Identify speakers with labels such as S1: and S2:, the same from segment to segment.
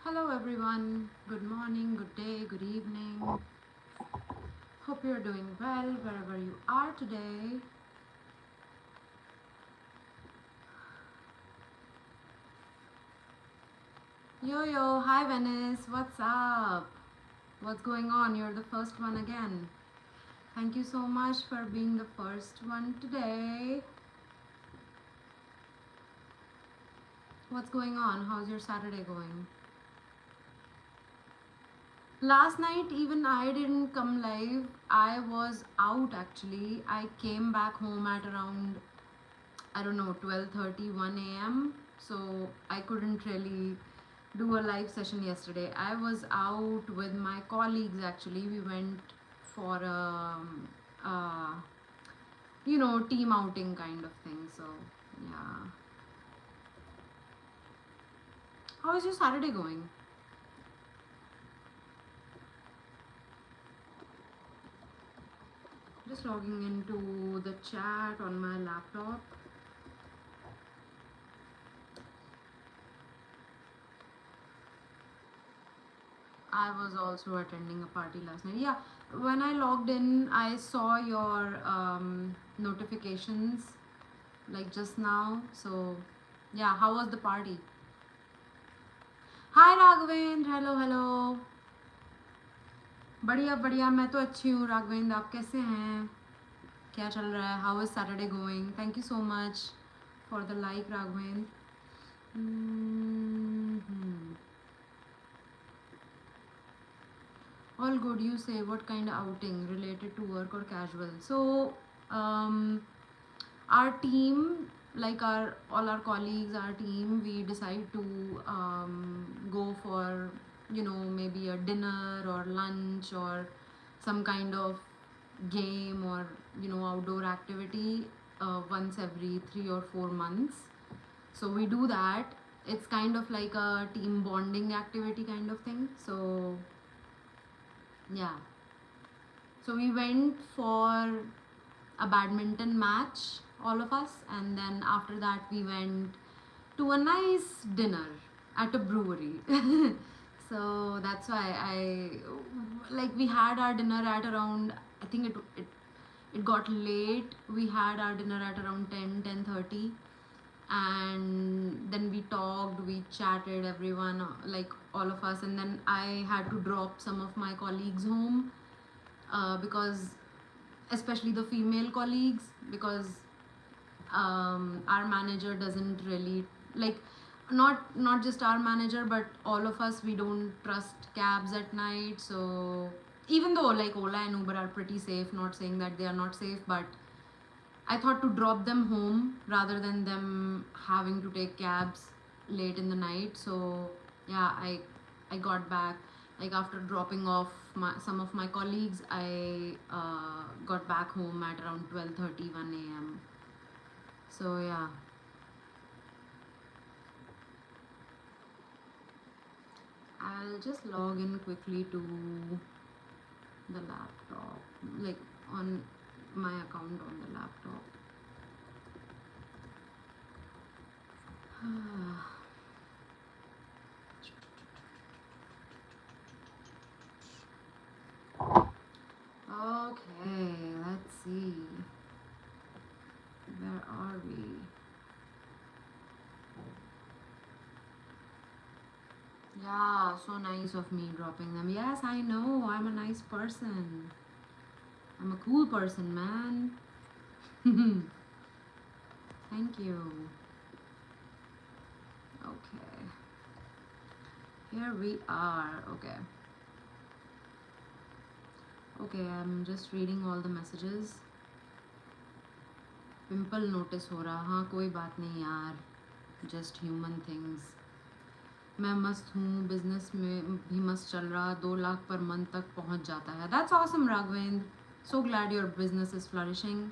S1: Hello everyone, good morning, good day, good evening. Hope you're doing well wherever you are today. Yo yo, hi Venice, what's up? What's going on? You're the first one again. Thank you so much for being the first one today. What's going on? How's your Saturday going? Last night even I didn't come live. I was out actually. I came back home at around, I don't know, 12:30, 1 a.m. So I couldn't really do a live session yesterday. I was out with my colleagues actually. We went for uh, team outing kind of thing. So yeah. How is your Saturday going? Just logging into the chat on my laptop. I was also attending a party last night. Yeah, when I logged in, I saw your notifications like just now. So, yeah, how was the party? Hi Raghavendra, hello hello. बढ़िया बढ़िया, मैं तो अच्छी हूँ राघवेंद्र, आप कैसे हैं? क्या चल रहा है? How is Saturday going? Thank you so much for the like Raghavendra. All good, you say. What kind of outing? Related to work or casual? So, um, our team, like our all our colleagues, our team, we decide to go for maybe a dinner or lunch or some kind of game or outdoor activity once every 3 or 4 months. So we do that. It's kind of like a team bonding activity kind of thing. So yeah. So we went for a badminton match, all of us, and then after that we went to a nice dinner at a brewery. So that's why we had our dinner at around, I think it got late. We had our dinner at around 10:30, and then we talked, we chatted, everyone, like all of us, and then I had to drop some of my colleagues home because especially the female colleagues, because our manager doesn't really like, not just our manager but all of us, we don't trust cabs at night. So even though like Ola and Uber are pretty safe, not saying that they are not safe, but I thought to drop them home rather than them having to take cabs late in the night. So yeah, I got back, like after dropping off some of my colleagues, I got back home at around 12:30, 1 a.m. So yeah, I'll just log in quickly to the laptop, like on my account on the laptop. Okay, let's see. Where are we? Yeah, so nice of me dropping them. Yes, I know. I'm a nice person. I'm a cool person, man. Thank you. Okay. Here we are. Okay. Okay, I'm just reading all the messages. Pimple notice हो रहा. हाँ कोई बात नहीं यार, just human things. मैं मस्त हूँ, बिजनेस में भी मस्त चल रहा, 2 लाख पर मंथ तक पहुँच जाता है. That's awesome Raghavendra, so glad your business is flourishing.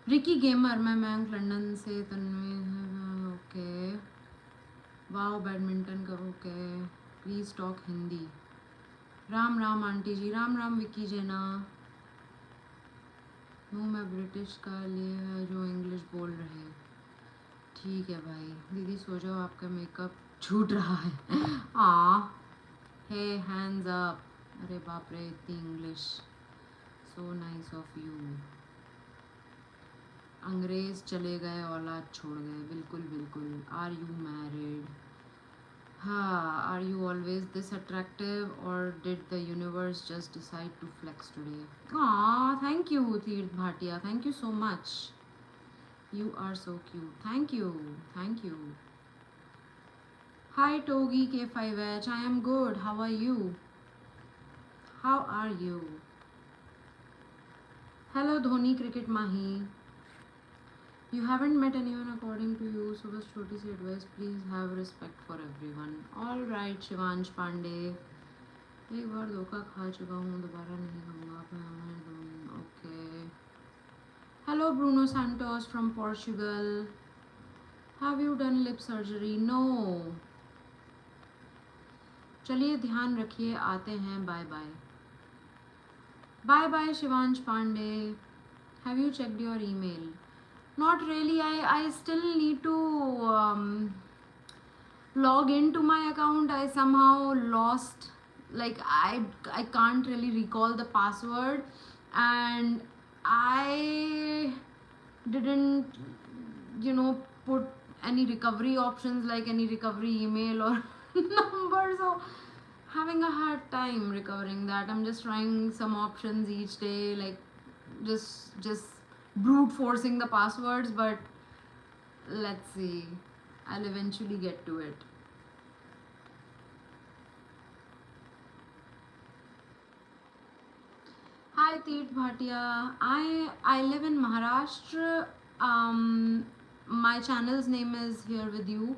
S1: Ricky gamer, मैं मयंक लंदन से. तन्वी, ओके. वाओ बैडमिंटन का, okay. Please talk Hindi. Ram Ram aunty ji, Ram Ram Vicky Jena. मुँह में ब्रिटिश का लिए है जो इंग्लिश बोल रहे. ठीक है भाई. दीदी सो जाओ, आपका मेकअप छूट रहा है. हाँ. Hey, hands up. अरे बाप रे, इतनी English. So nice of you. अंग्रेज चले गए, औलाद छोड़ गए. बिल्कुल बिल्कुल. Are you married? हाँ. Are you always this attractive, or did the universe just decide to flex today? Ah, thank you, Tirth Bhatia. Thank you so much. You are so cute. Thank you. Thank you. Hi, Togi K5H. I am good. How are you? How are you? Hello, Dhoni Cricket Mahi. You haven't met anyone according to you, so bas choti si advice, please have respect for everyone. All right, Shivansh Pandey. एक बार धोखा खा चुका हूँ, दोबारा नहीं खाऊंगा. Okay. Hello, Bruno Santos from Portugal. Have you done lip surgery? No. चलिए ध्यान रखिए, आते हैं. Bye bye. Bye bye, Shivansh Pandey. Have you checked your email? Not really. I still need to log into my account. I somehow lost, like I can't really recall the password, and I didn't, put any recovery options, like any recovery email or number. So having a hard time recovering that. I'm just trying some options each day, like just brute forcing the passwords, but let's see, I'll eventually get to it. Hi Tirth Bhatia. I live in Maharashtra. My channel's name is Here With You.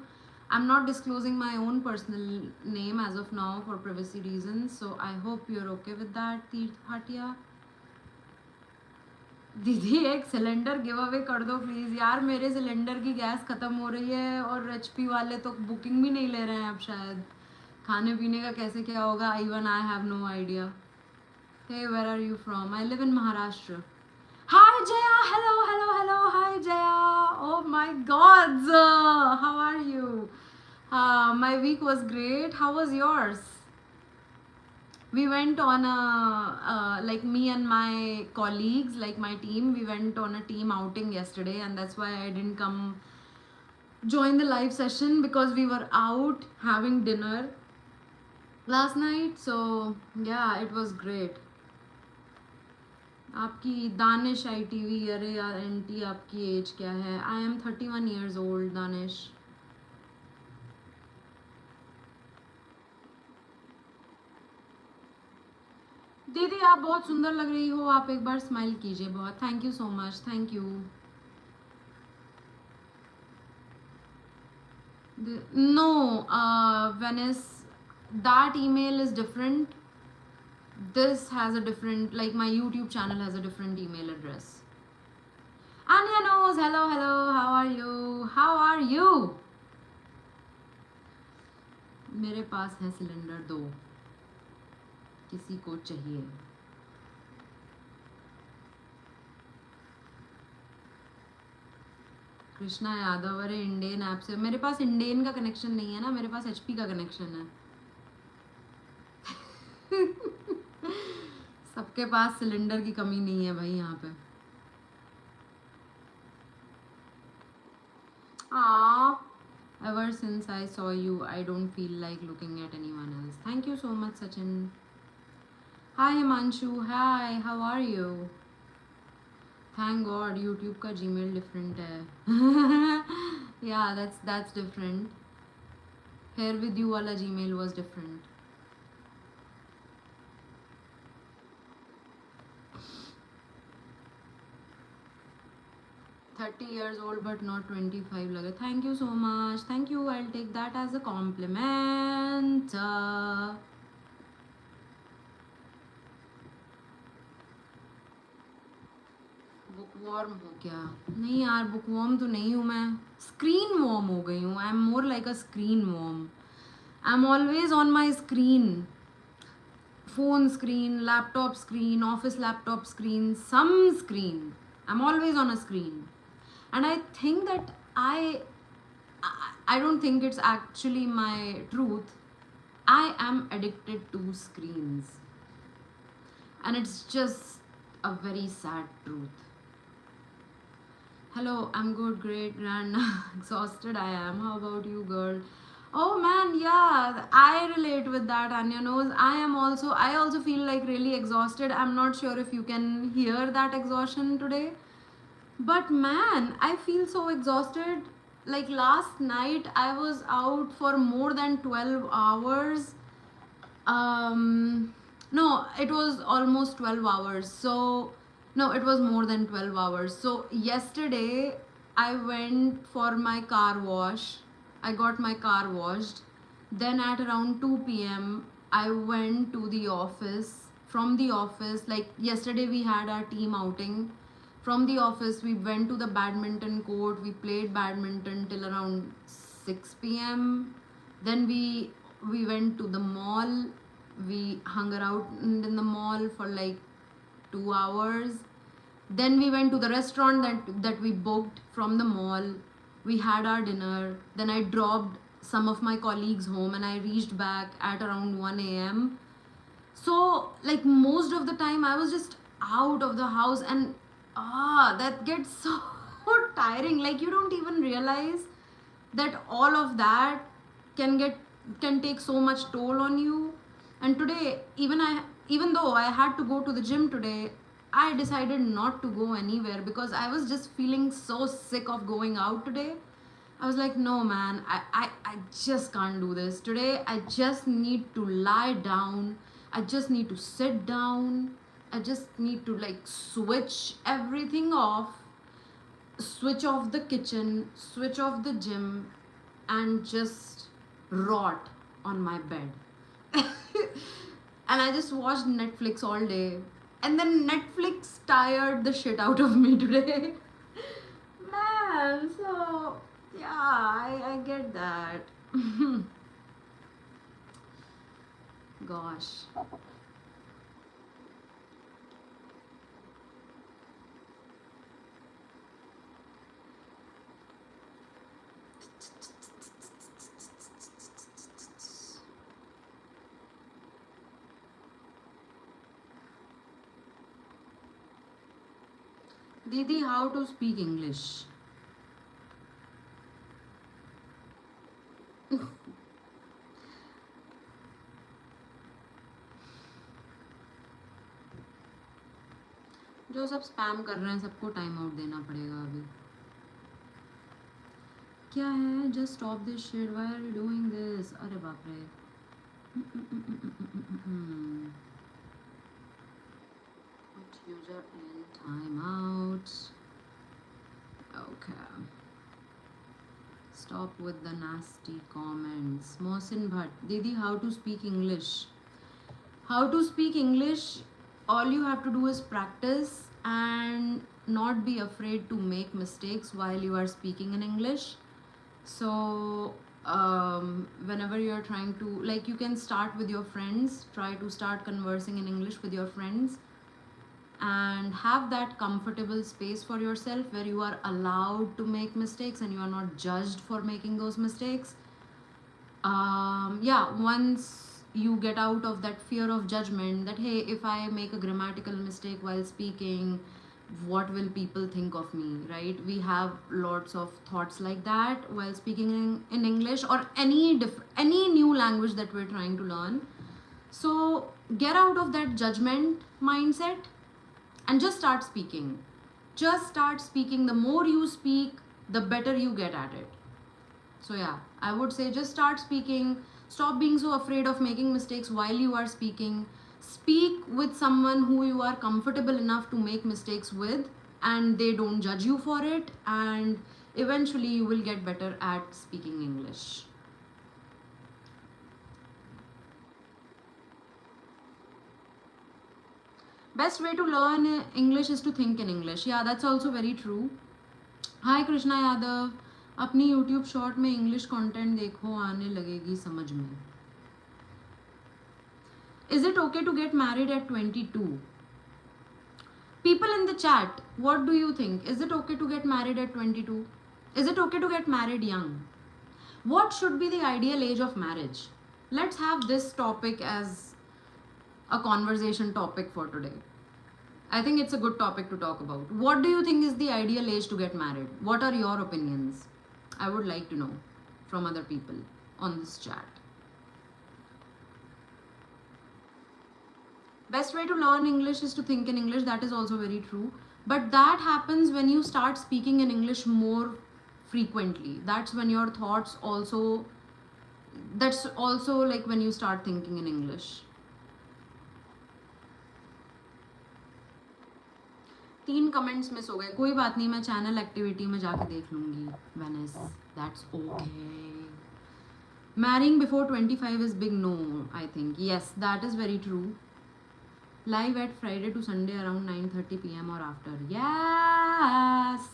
S1: I'm not disclosing my own personal name as of now for privacy reasons, so I hope you're okay with that, Tirth Bhatia. दीदी एक cylinder give away कर दो please यार. मेरे cylinder की gas ख़त्म हो रही है, और एचपी वाले तो बुकिंग भी नहीं ले रहे हैं अब शायद. खाने पीने का कैसे क्या होगा, even I have no idea. Hey, where are you from? I live in Maharashtra. Hi Jaya, hello. Hi Jaya. Oh my God, how are you? My week was great. How was yours? We went on like me and my colleagues, like my team, we went on a team outing yesterday, and that's why I didn't come join the live session, because we were out having dinner last night. So yeah, it was great. आपकी Danish ITV. अरे यार anti, आपकी as क्या है? I am 31 years old, Danish. दीदी आप बहुत सुंदर लग रही हो, आप एक बार स्माइल कीजिए. बहुत thank you so much. Thank you. No, Venice, that email is different. This has a different, like my YouTube channel has a different email address. Anya knows. Hello. How are you? मेरे पास है cylinder 2, किसी को चाहिए? कृष्णा यादव. अरे Indian app से. मेरे पास Indian का connection नहीं है ना, मेरे पास HP का कनेक्शन है. सबके पास सिलेंडर की कमी नहीं है भाई यहाँ पे. Ever since I saw you, I don't feel like looking at anyone else. Thank you so much, Sachin. Hi Himanshu. Hi, how are you? Thank God, YouTube का Gmail different है. Yeah, that's different. Here With You वाला Gmail was different. $30 years old but not 25 लगे. Thank you so much. Thank you. I'll take that as a compliment. बुकवॉर्म हो क्या? नहीं यार, बुकवॉर्म तो नहीं हूँ मैं. स्क्रीन वॉर्म हो गई हूँ. I am more like a screen worm. I am always on my screen. phone screen, laptop screen, office laptop screen, some screen. I'm always on a screen. And I think that I don't think it's actually my truth. I am addicted to screens. And it's just a very sad truth. Hello, I'm good, great, grand, exhausted I am. How about you, girl? Oh man, yeah, I relate with that, Anya knows. I also feel like really exhausted. I'm not sure if you can hear that exhaustion today. But man, I feel so exhausted. Like last night, I was out for more than 12 hours. No, it was almost 12 hours. So, no, it was more than 12 hours. So, yesterday, I went for my car wash. I got my car washed. Then, at around 2 p.m., I went to the office. From the office, like yesterday, we had our team outing. From the office, we went to the badminton court. We played badminton till around 6 p.m. Then we went to the mall. We hung out in the mall for like 2 hours. Then we went to the restaurant that we booked from the mall. We had our dinner. Then I dropped some of my colleagues home and I reached back at around 1 a.m. So like most of the time I was just out of the house, and that gets so tiring. Like you don't even realize that all of that can take so much toll on you. And today, even though I had to go to the gym today, I decided not to go anywhere because I was just feeling so sick of going out today. I was like, no man, I just can't do this today. I just need to lie down. I just need to sit down. I just need to like switch everything off, switch off the kitchen, switch off the gym, and just rot on my bed. And I just watched Netflix all day. And then Netflix tired the shit out of me today. Man, so yeah, I get that. Gosh. Didi, how to speak English? जो सब spam कर रहे हैं सबको time out देना पड़ेगा अभी. क्या है? Just stop this shit. Why are you doing this? अरे बाप रे. Put user in timeout. Okay. Stop with the nasty comments. Mohsin Bhatt. Didi, how to speak English? How to speak English? All you have to do is practice and not be afraid to make mistakes while you are speaking in English. So whenever you're trying to, like, you can start with your friends, try to start conversing in English with your friends, and have that comfortable space for yourself where you are allowed to make mistakes and you are not judged for making those mistakes. Yeah, once you get out of that fear of judgment, that hey, if I make a grammatical mistake while speaking, what will people think of me, right? We have lots of thoughts like that while speaking in English or any new language that we're trying to learn. So get out of that judgment mindset and just start speaking. Just start speaking. The more you speak, the better you get at it. So yeah, I would say just start speaking. Stop being so afraid of making mistakes while you are speaking. Speak with someone who you are comfortable enough to make mistakes with, and they don't judge you for it, and eventually you will get better at speaking English. Best way to learn English is to think in English. Yeah, that's also very true. Hi Krishna Yadav. अपनी YouTube short में English content देखो, आने लगेगी समझ में. Is it okay to get married at 22? People in the chat, what do you think? Is it okay to get married at 22? Is it okay to get married young? What should be the ideal age of marriage? Let's have this topic as a conversation topic for today. I think it's a good topic to talk about. What do you think is the ideal age to get married? What are your opinions? I would like to know from other people on this chat. Best way to learn English is to think in English. That is also very true. But that happens when you start speaking in English more frequently. That's when your thoughts also, that's also like when you start thinking in English. 3 comments miss हो गए, कोई बात नहीं, मैं channel activity में जाके देख लूँगी. Venice, that's okay. Marrying before 25 is big no, I think. Yes, that is very true. Live at Friday to Sunday around 9:30 p.m. or after. Yes!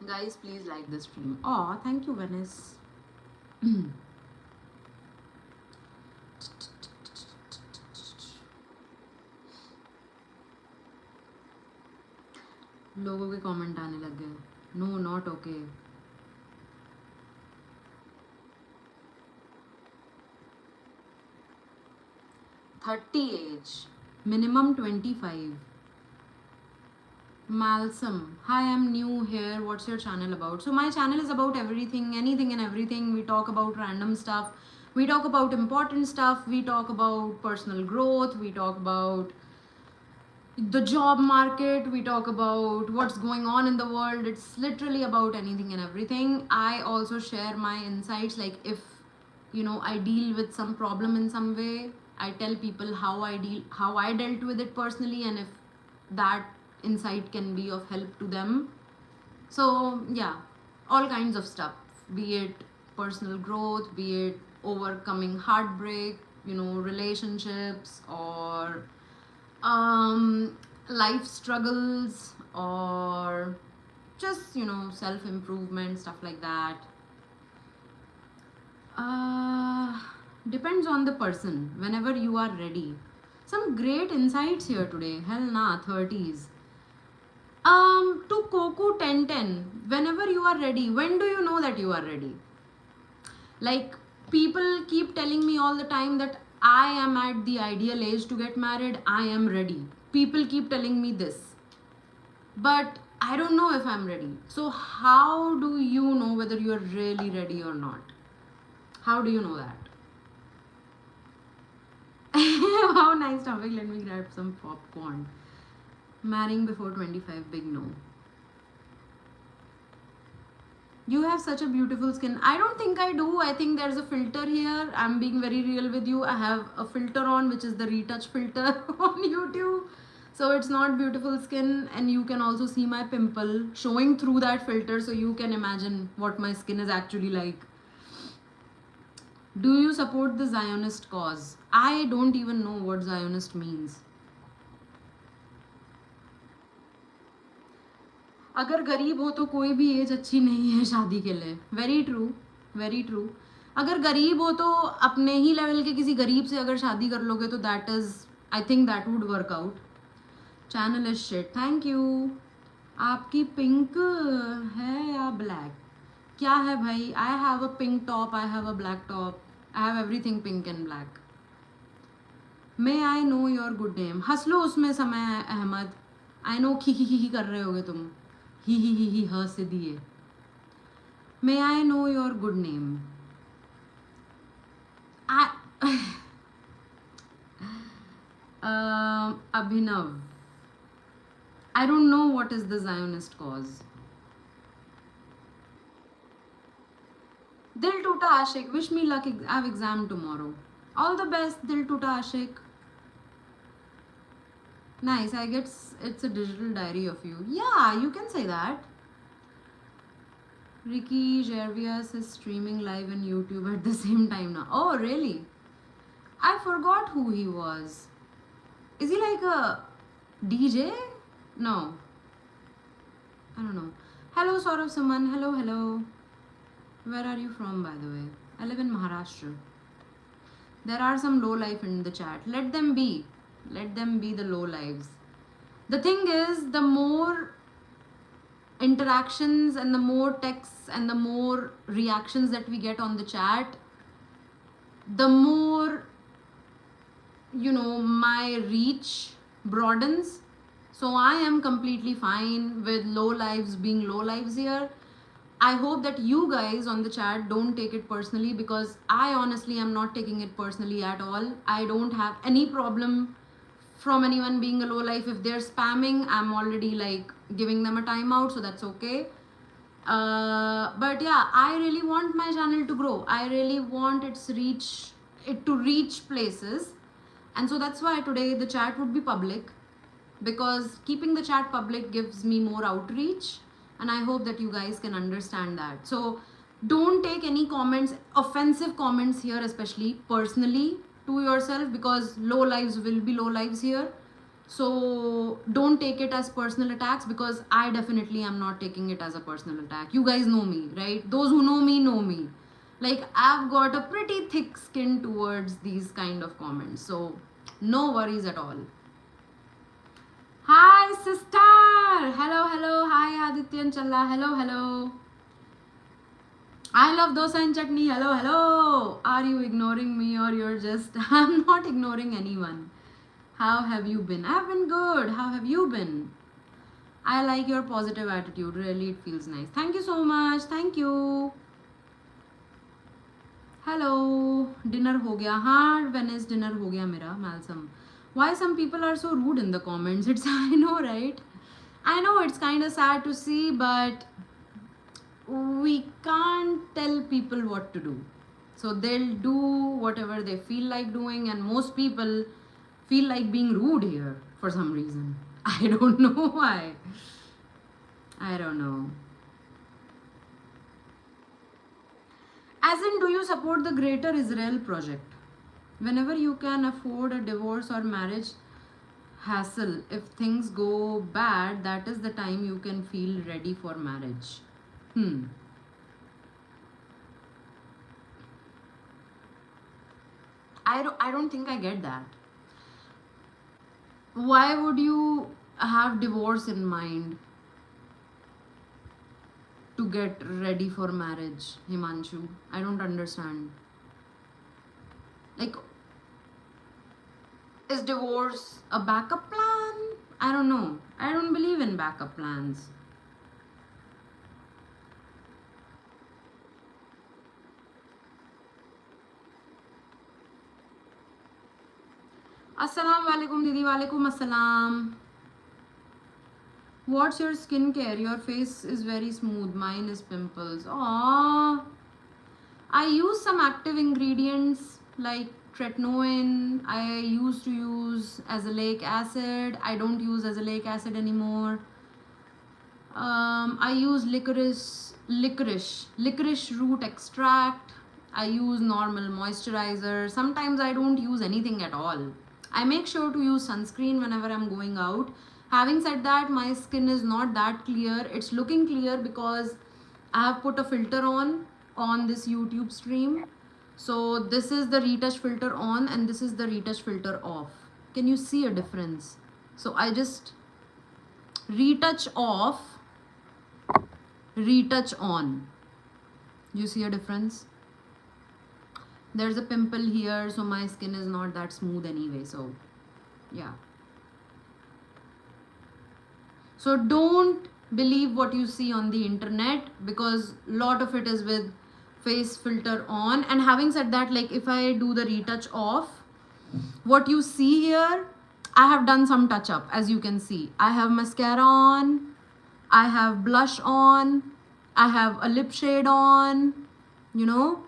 S1: Guys, please like this stream. Oh, thank you, Venice. लोगों के comment आने लग गए. No, not okay. $30 age, minimum 25. Malsum, hi, I'm new here. What's your channel about? So my channel is about everything, anything and everything. We talk about random stuff. We talk about important stuff. We talk about personal growth. We talk about the job market. We talk about what's going on in the world. It's literally about anything and everything. I also share my insights, like if I deal with some problem in some way, I tell people how I dealt with it personally, and if that insight can be of help to them. So yeah, all kinds of stuff, be it personal growth, be it overcoming heartbreak, relationships, or life struggles, or just self improvement, stuff like that. Depends on the person. Whenever you are ready. Some great insights here today. Hell nah, 30s. To Coco 1010, whenever you are ready. When do you know that you are ready? Like, people keep telling me all the time that I am at the ideal age to get married. I am ready. People keep telling me this. But I don't know if I'm ready. So how do you know whether you are really ready or not? How do you know that? Wow, nice topic. Let me grab some popcorn. Marrying before 25, big no. You have such a beautiful skin. I don't think I do. I think there's a filter here. I'm being very real with you. I have a filter on, which is the retouch filter on YouTube. So it's not beautiful skin, and you can also see my pimple showing through that filter, so you can imagine what my skin is actually like. Do you support the Zionist cause? I don't even know what Zionist means. अगर गरीब हो तो कोई भी as अच्छी नहीं है शादी के लिए. Very true, very true. अगर गरीब हो तो अपने ही लेवल के किसी गरीब से अगर शादी कर लोगे तो that is, I think that would work out. Channel is shit. Thank you. आपकी पिंक है या ब्लैक? क्या है भाई? I have a pink top, I have a black top, I have everything pink and black. May I know your good name? हंस लो उसमें समय Ahmad. I know खी कर रहे होगे तुम. ही ह से दिए. May I know your good name? Abhinav. I don't know what is the Zionist cause. Dil Toota Ashik, wish me luck. I have exam tomorrow. All the best, Dil Toota Ashik. Nice, I guess it's a digital diary of you. Yeah, you can say that. Ricky Gervais is streaming live on YouTube at the same time now. Oh, really? I forgot who he was. Is he like a DJ? No. I don't know. Hello, Saurav Saman. Hello, hello. Where are you from, by the way? I live in Maharashtra. There are some low life in the chat. Let them be. Let them be the low lives. The thing is, the more interactions and the more texts and the more reactions that we get on the chat, the more, you know, my reach broadens. So I am completely fine with low lives being low lives here. I hope that you guys on the chat don't take it personally, because I honestly am not taking it personally at all. I don't have any problem from anyone being a low life. If they're spamming, I'm already like giving them a timeout, so that's okay. But yeah, I really want my channel to grow. I really want it to reach places, and so that's why today the chat would be public, because keeping the chat public gives me more outreach, and I hope that you guys can understand that. So don't take any comments, offensive comments here, especially personally to yourself, because low lives will be low lives here. So don't take it as personal attacks, because I definitely am not taking it as a personal attack. You guys know me, right? Those who know me. Like, I've got a pretty thick skin towards these kind of comments, so no worries at all. Hi sister, hello, hi Aditya and Challa, hello. I love dosa and chutney, hello. Are you ignoring me, or you're just... I'm not ignoring anyone. How have you been? I've been good. How have you been? I like your positive attitude. Really, it feels nice. Thank you so much. Thank you. Hello. Dinner ho gaya? हाँ, Venice dinner ho gaya मेरा, Malsum. Why some people are so rude in the comments? It's... I know, right? I know it's kind of sad to see, but we can't tell people what to do. So they'll do whatever they feel like doing, and most people feel like being rude here for some reason. I don't know why. I don't know. As in, do you support the Greater Israel Project? Whenever you can afford a divorce or marriage hassle, if things go bad, that is the time you can feel ready for marriage. I don't think I get that. Why would you have divorce in mind to get ready for marriage, Himanshu? I don't understand. Like, is divorce a backup plan? I don't know. I don't believe in backup plans. Assalamu alaikum didi, walaikum assalam. What's your skincare? Your face is very smooth. Mine is pimples. Aww. I use some active ingredients like tretinoin. I used to use azelaic acid. I don't use azelaic acid anymore. I use licorice root extract. I use normal moisturizer. Sometimes I don't use anything at all. I make sure to use sunscreen whenever I'm going out. Having said that, my skin is not that clear. It's looking clear because I have put a filter on this YouTube stream. So this is the retouch filter on, and this is the retouch filter off. Can you see a difference? So I just retouch off, retouch on. You see a difference? There's a pimple here, so my skin is not that smooth anyway. So yeah. So don't believe what you see on the internet, because a lot of it is with face filter on. And having said that, like, if I do the retouch off, what you see here, I have done some touch up. As you can see, I have mascara on, I have blush on, I have a lip shade on, you know.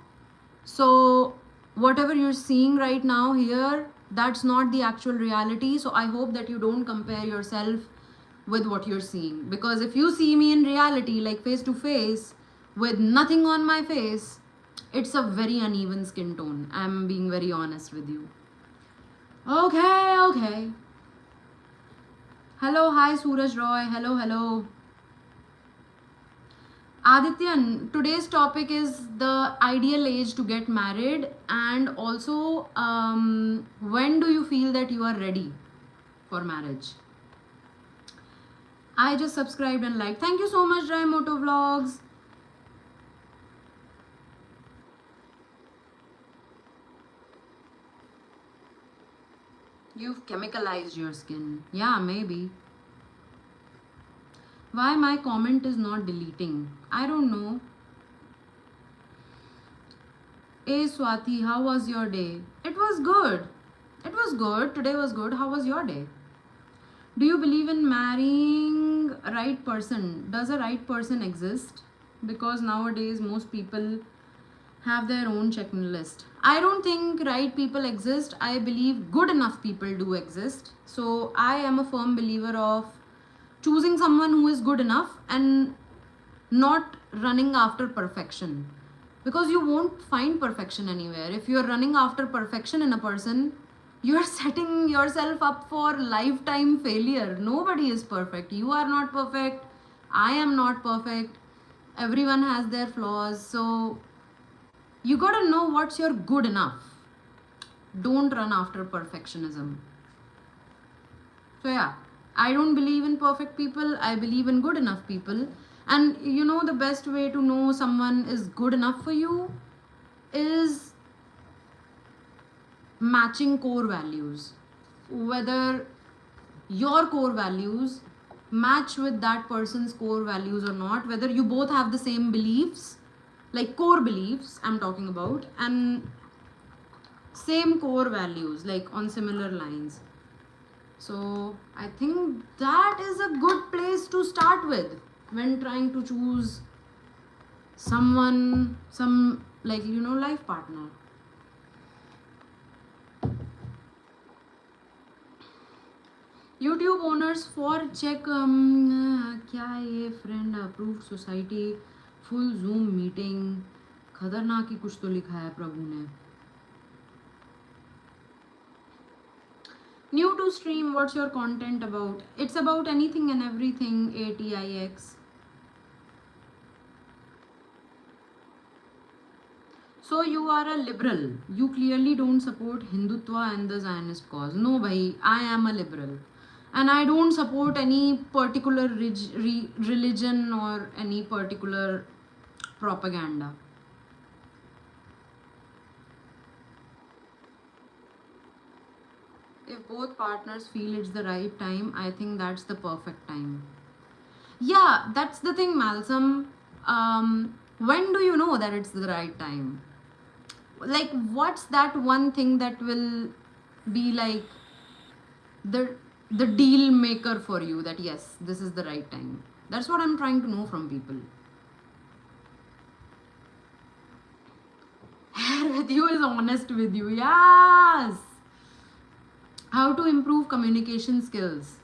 S1: So whatever you're seeing right now here, that's not the actual reality. So I hope that you don't compare yourself with what you're seeing, because if you see me in reality, like face to face, with nothing on my face, it's a very uneven skin tone. I'm being very honest with you. Okay. Hello, hi Suraj Roy. Hello. Adityan, today's topic is the ideal age to get married, and also when do you feel that you are ready for marriage? I just subscribed and liked. Thank you so much, Dry Moto Vlogs. You've chemicalized your skin. Yeah, maybe. Why my comment is not deleting? I don't know. Hey Swati, how was your day? It was good. It was good. Today was good. How was your day? Do you believe in marrying a right person? Does a right person exist? Because nowadays most people have their own checklist. I don't think right people exist. I believe good enough people do exist. So I am a firm believer of choosing someone who is good enough and not running after perfection. Because you won't find perfection anywhere. If you're running after perfection in a person, you're setting yourself up for lifetime failure. Nobody is perfect. You are not perfect. I am not perfect. Everyone has their flaws. So you gotta know what's your good enough. Don't run after perfectionism. So yeah, I don't believe in perfect people. I believe in good enough people. And you know, the best way to know someone is good enough for you is matching core values. Whether your core values match with that person's core values or not, whether you both have the same beliefs, like core beliefs I'm talking about, and same core values, like on similar lines. So I think that is a good place to start with when trying to choose someone, some, like, you know, life partner. YouTube owners for check क्या है ये friend approved society full Zoom meeting खतरनाक ही कुछ तो लिखा है प्रभु ने. New to stream, what's your content about? It's about anything and everything. ATIX. So you are a liberal. You clearly don't support Hindutva and the Zionist cause. No, bhai, I am a liberal. And I don't support any particular religion or any particular propaganda. If both partners feel it's the right time, I think that's the perfect time. Yeah, that's the thing, Malcolm. When do you know that it's the right time? Like, what's that one thing that will be like the deal maker for you, that yes, this is the right time? That's what I'm trying to know from people. Hair with you is honest with you. Yes. How to improve communication skills?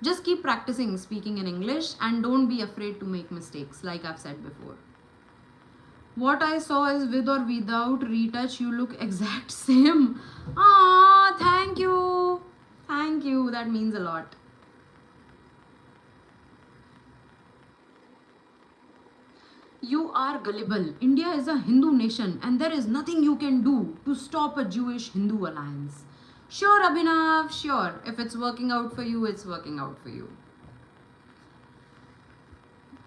S1: Just keep practicing speaking in English and don't be afraid to make mistakes, like I've said before. What I saw is with or without retouch, you look exact same. Ah, thank you. Thank you. That means a lot. You are gullible. India is a Hindu nation and there is nothing you can do to stop a Jewish-Hindu alliance. Sure, Abhinav, sure. If it's working out for you, it's working out for you.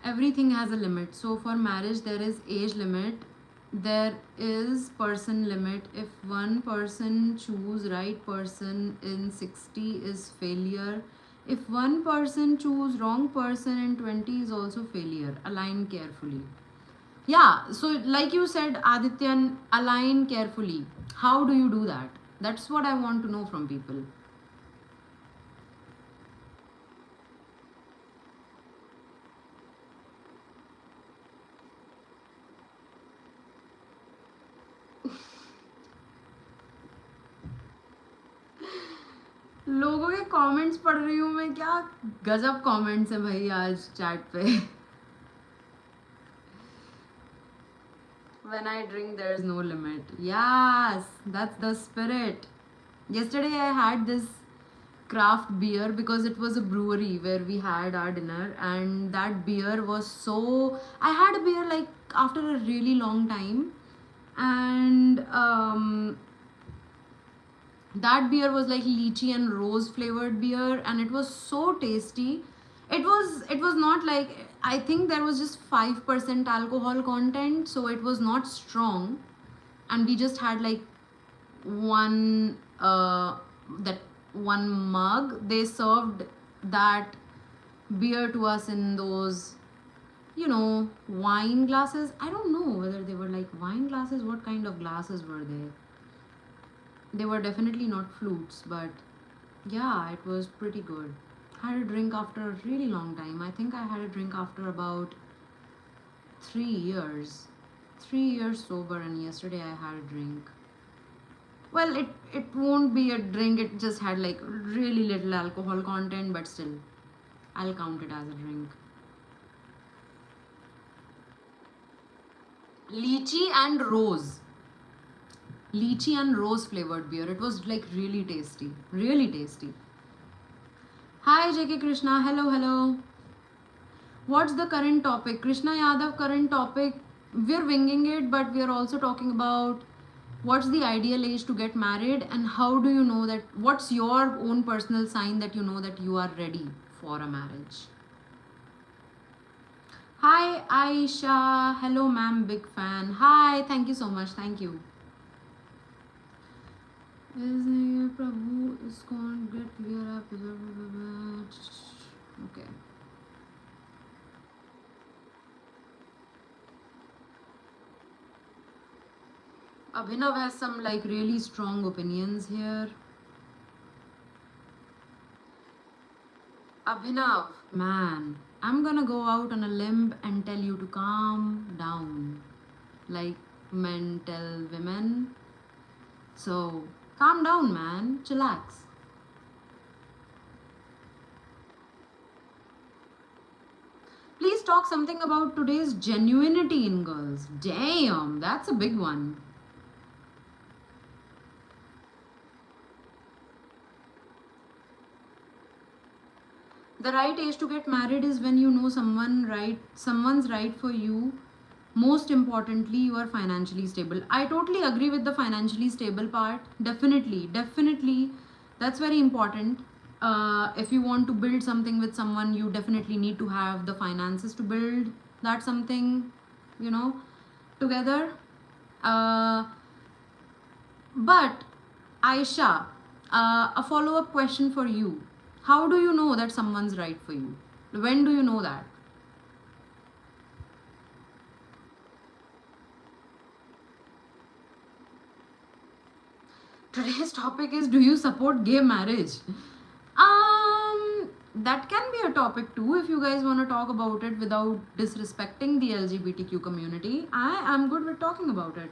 S1: Everything has a limit. So for marriage, there is age limit. There is person limit. If one person choose right person in 60 is failure. If one person choose wrong person in 20 is also failure. Align carefully. Yeah, so like you said, Adityan, align carefully. How do you do that? That's what I want to know from people. लोगों के comments पढ़ रही हूँ मैं. क्या गजब comments है भाई आज चैट पे. When I drink, there is no limit. Yes, that's the spirit. Yesterday I had this craft beer because it was a brewery where we had our dinner, and that beer was so. I had a beer like after a really long time, and that beer was like lychee and rose flavored beer, and it was so tasty. It was not like, I think there was just 5% alcohol content, so it was not strong, and we just had like one that one mug. They served that beer to us in those, wine glasses. I don't know whether they were like wine glasses. What kind of glasses were they? They were definitely not flutes, but yeah, it was pretty good. Had a drink after a really long time. I think I had a drink after about 3 years. 3 years sober, and yesterday I had a drink. Well, it won't be a drink. It just had like really little alcohol content, but still, I'll count it as a drink. Lychee and rose. Lychee and rose flavored beer. It was like really tasty. Really tasty. Hi JK Krishna. Hello, hello. What's the current topic? Krishna Yadav, current topic. We're winging it, but we're also talking about what's the ideal age to get married, and how do you know that, what's your own personal sign that you know that you are ready for a marriage. Hi Aisha. Hello ma'am, big fan. Hi, thank you so much. Thank you. Prabhu is going to get clear up. Okay. Abhinav has some like really strong opinions here. Abhinav, man, I'm gonna go out on a limb and tell you to calm down, like men tell women. So, calm down, man, chillax. Please talk something about today's genuinity in girls. Damn, that's a big one. The right age to get married is when you know someone's right for you. Most importantly, you are financially stable. I totally agree with the financially stable part. Definitely, that's very important. If you want to build something with someone, you definitely need to have the finances to build that something, together. But Aisha, a follow-up question for you. How do you know that someone's right for you? When do you know that? Today's topic is, do you support gay marriage? That can be a topic too if you guys want to talk about it without disrespecting the LGBTQ community. I am good with talking about it.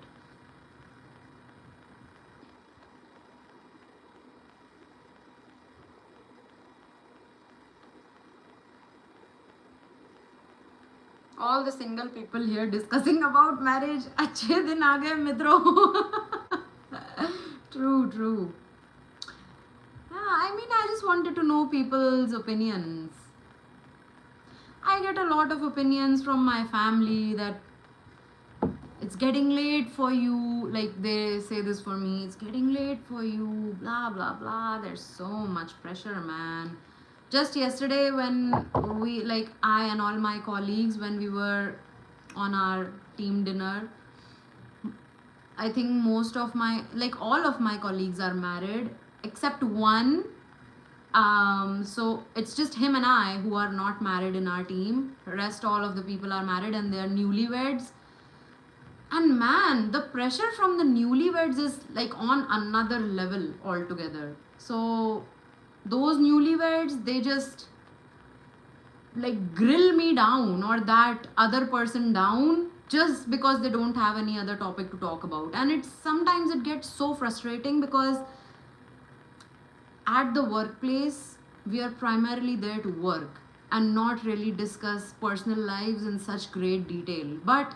S1: All the single people here discussing about marriage. अच्छे दिन आ गए मित्रों. True. Yeah, I mean, I just wanted to know people's opinions. I get a lot of opinions from my family that it's getting late for you. Like, they say this for me, it's getting late for you, blah blah blah. There's so much pressure, man. Just yesterday, when we, like, I and all my colleagues, when we were on our team dinner, I think most of my, like, all of my colleagues are married except one. So it's just him and I who are not married in our team. Rest all of the people are married and they're newlyweds. And man, the pressure from the newlyweds is like on another level altogether. So those newlyweds, they just like grill me down or that other person down just because they don't have any other topic to talk about. And it's sometimes it gets so frustrating because at the workplace we are primarily there to work and not really discuss personal lives in such great detail. But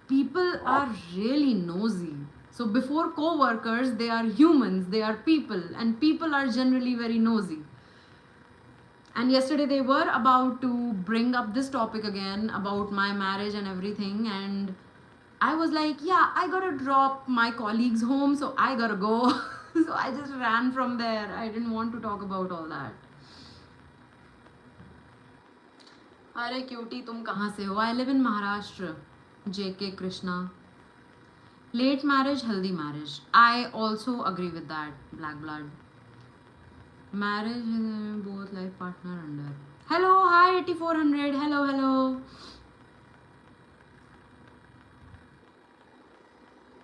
S1: people are really nosy. So before co-workers, they are humans, they are people, and people are generally very nosy. And yesterday they were about to bring up this topic again about my marriage and everything, and I was like, yeah, I gotta drop my colleagues home, so I gotta go. So I just ran from there. I didn't want to talk about all that. अरे cutie तुम कहाँ से हो? I live in Maharashtra. JK Krishna. Late marriage, healthy marriage. I also agree with that. Black blood. Marriage is both life partner under. Hello, hi 8400. Hello, hello.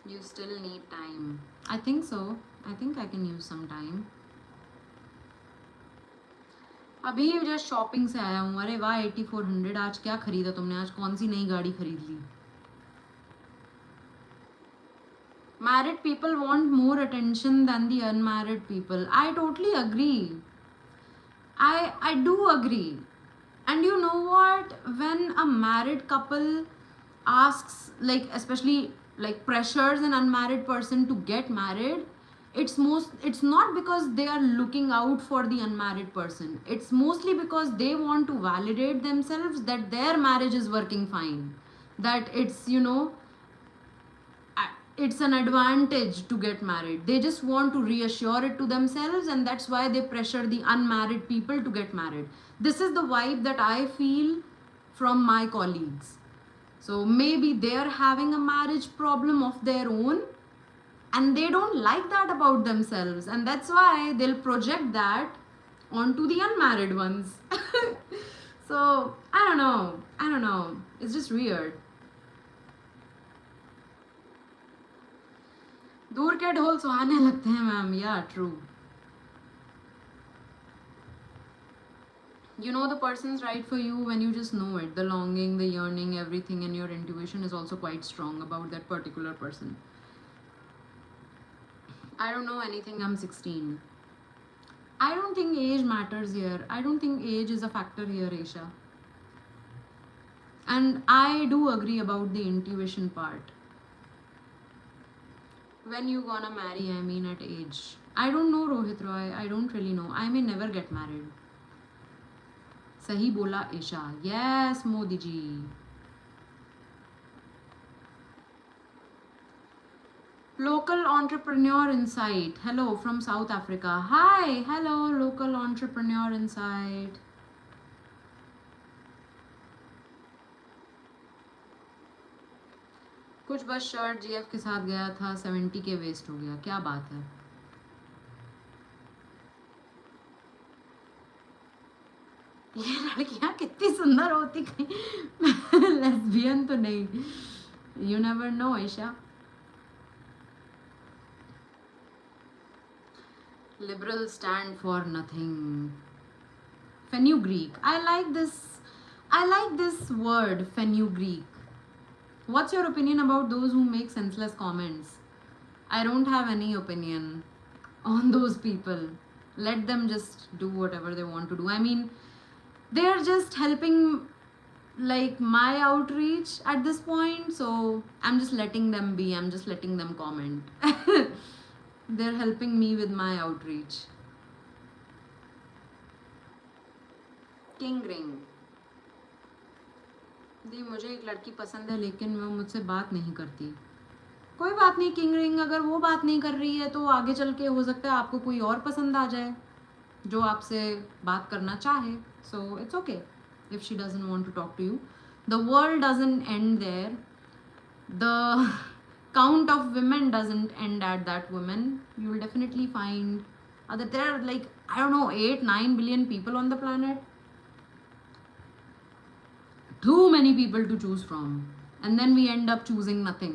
S1: You still need time. I think so. I think I can use some time. अभी just shopping से आया हूँ. अरे वाह 8400. आज क्या खरीदा तुमने? आज कौन सी नई गाड़ी खरीद ली? Married people want more attention than the unmarried people. I totally agree. I do agree. And you know what? When a married couple asks, like especially like pressures an unmarried person to get married, it's not because they are looking out for the unmarried person. It's mostly because they want to validate themselves that their marriage is working fine, that it's an advantage to get married. They just want to reassure it to themselves, and that's why they pressure the unmarried people to get married. This is the vibe that I feel from my colleagues. So maybe they are having a marriage problem of their own, and they don't like that about themselves, and that's why they'll project that onto the unmarried ones. So I don't know, it's just weird. दूर के ढोल सुहाने लगते हैं ma'am. या true. You know the person's right for you when you just know it. The longing, the yearning, everything, and your intuition is also quite strong about that particular person. I don't know anything. I'm 16. I don't think age matters here. I don't think age is a factor here, Aisha. And I do agree about the intuition part. When you gonna marry, I mean at age. I don't know, Rohit Roy. I don't really know. I may never get married. सही बोला Isha. Yes, Modi ji. Local entrepreneur insight. Hello from South Africa. Hi, hello local entrepreneur insight. कुछ बस shirt GF के साथ गया था, 70 के waste हो गया. क्या बात है? ये लड़कियां कितनी सुंदर होती कहीं लेस्बियन तो नहीं. You never know Isha. Liberals stand for nothing. Fenugreek. I like this word, fenugreek. What's your opinion about those who make senseless comments? I don't have any opinion on those people. Let them just do whatever they want to do. I mean, they're just helping like my outreach at this point, so I'm just letting them be. I'm just letting them comment. They're helping me with my outreach. King ring. दी मुझे एक लड़की पसंद है लेकिन वो मुझसे बात नहीं करती. कोई बात नहीं किंग रिंग. अगर वो बात नहीं कर रही है तो आगे चल के हो सकता है आपको कोई और पसंद आ जाए जो आपसे बात करना चाहे. So it's okay if she doesn't want to talk to you. The world doesn't end there. The count of women doesn't end at that woman. You will definitely find other. There are like, I don't know, 8-9 billion people on the planet. Too many people to choose from, and then we end up choosing nothing.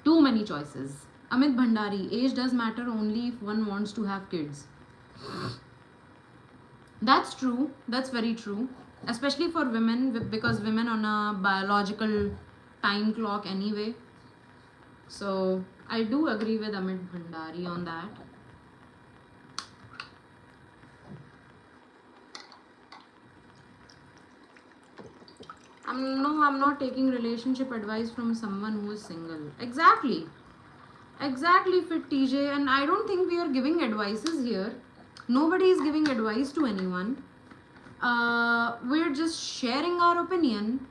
S1: Too many choices. Amit Bhandari. Age does matter only if one wants to have kids. That's true. That's very true. Especially for women, because women on a biological time clock anyway. So I do agree with Amit Bhandari on that. I'm not taking relationship advice from someone who is single. Exactly, fit TJ. And I don't think we are giving advices here. Nobody is giving advice to anyone. We're just sharing our opinion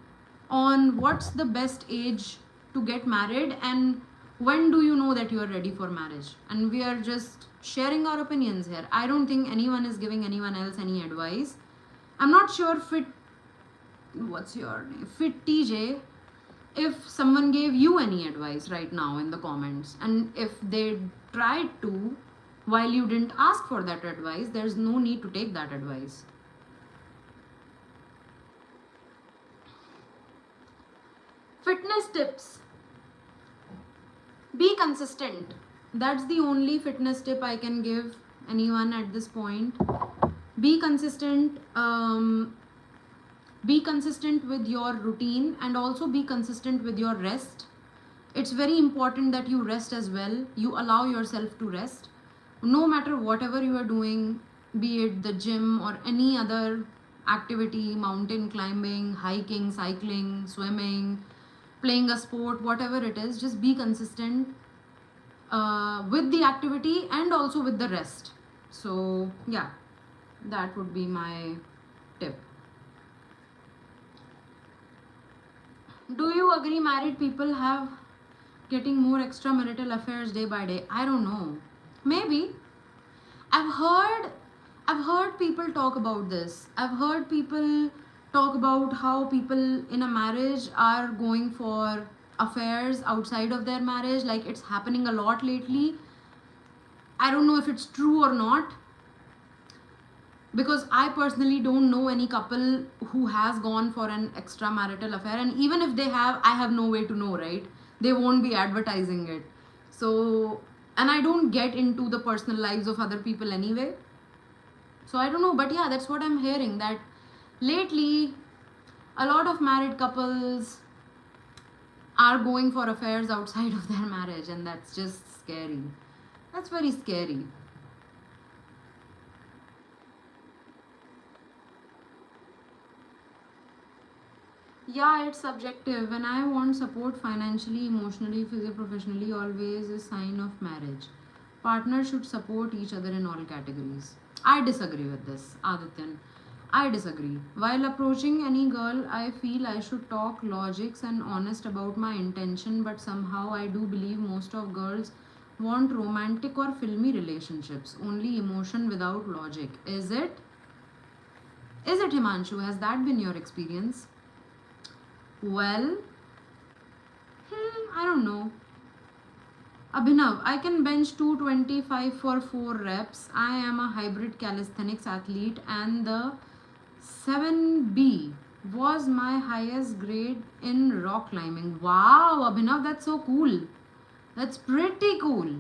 S1: on what's the best age to get married and when do you know that you are ready for marriage. And we are just sharing our opinions here. I don't think anyone is giving anyone else any advice. I'm not sure what's your name, Fit TJ, if someone gave you any advice right now in the comments, and if they tried to while you didn't ask for that advice, there's no need to take that advice. Fitness tips: be consistent. That's the only fitness tip I can give anyone at this point. Be consistent. Be consistent with your routine, and also be consistent with your rest. It's very important that you rest as well. You allow yourself to rest no matter whatever you are doing, be it the gym or any other activity, mountain climbing, hiking, cycling, swimming, playing a sport, whatever it is. Just be consistent with the activity and also with the rest. So yeah, that would be my tip. Do you agree married people have getting more extramarital affairs day by day? I don't know. Maybe. I've heard people talk about this. I've heard people talk about how people in a marriage are going for affairs outside of their marriage. Like, it's happening a lot lately. I don't know if it's true or not, because I personally don't know any couple who has gone for an extramarital affair, and even if they have, I have no way to know, right? They won't be advertising it. So, and I don't get into the personal lives of other people anyway. So I don't know, but yeah, that's what I'm hearing, that lately a lot of married couples are going for affairs outside of their marriage, and that's just scary. That's very scary. Yeah, it's subjective. When I want support financially, emotionally, physically, professionally, always a sign of marriage. Partners should support each other in all categories. I disagree with this, Adityan. I disagree. While approaching any girl, I feel I should talk logics and honest about my intention, but somehow I do believe most of girls want romantic or filmy relationships, only emotion without logic. Is it? Is it, Himanshu? Has that been your experience? Well, I don't know. Abhinav, I can bench 225 for 4 reps. I am a hybrid calisthenics athlete, and the 7B was my highest grade in rock climbing. Wow, Abhinav, that's so cool. That's pretty cool.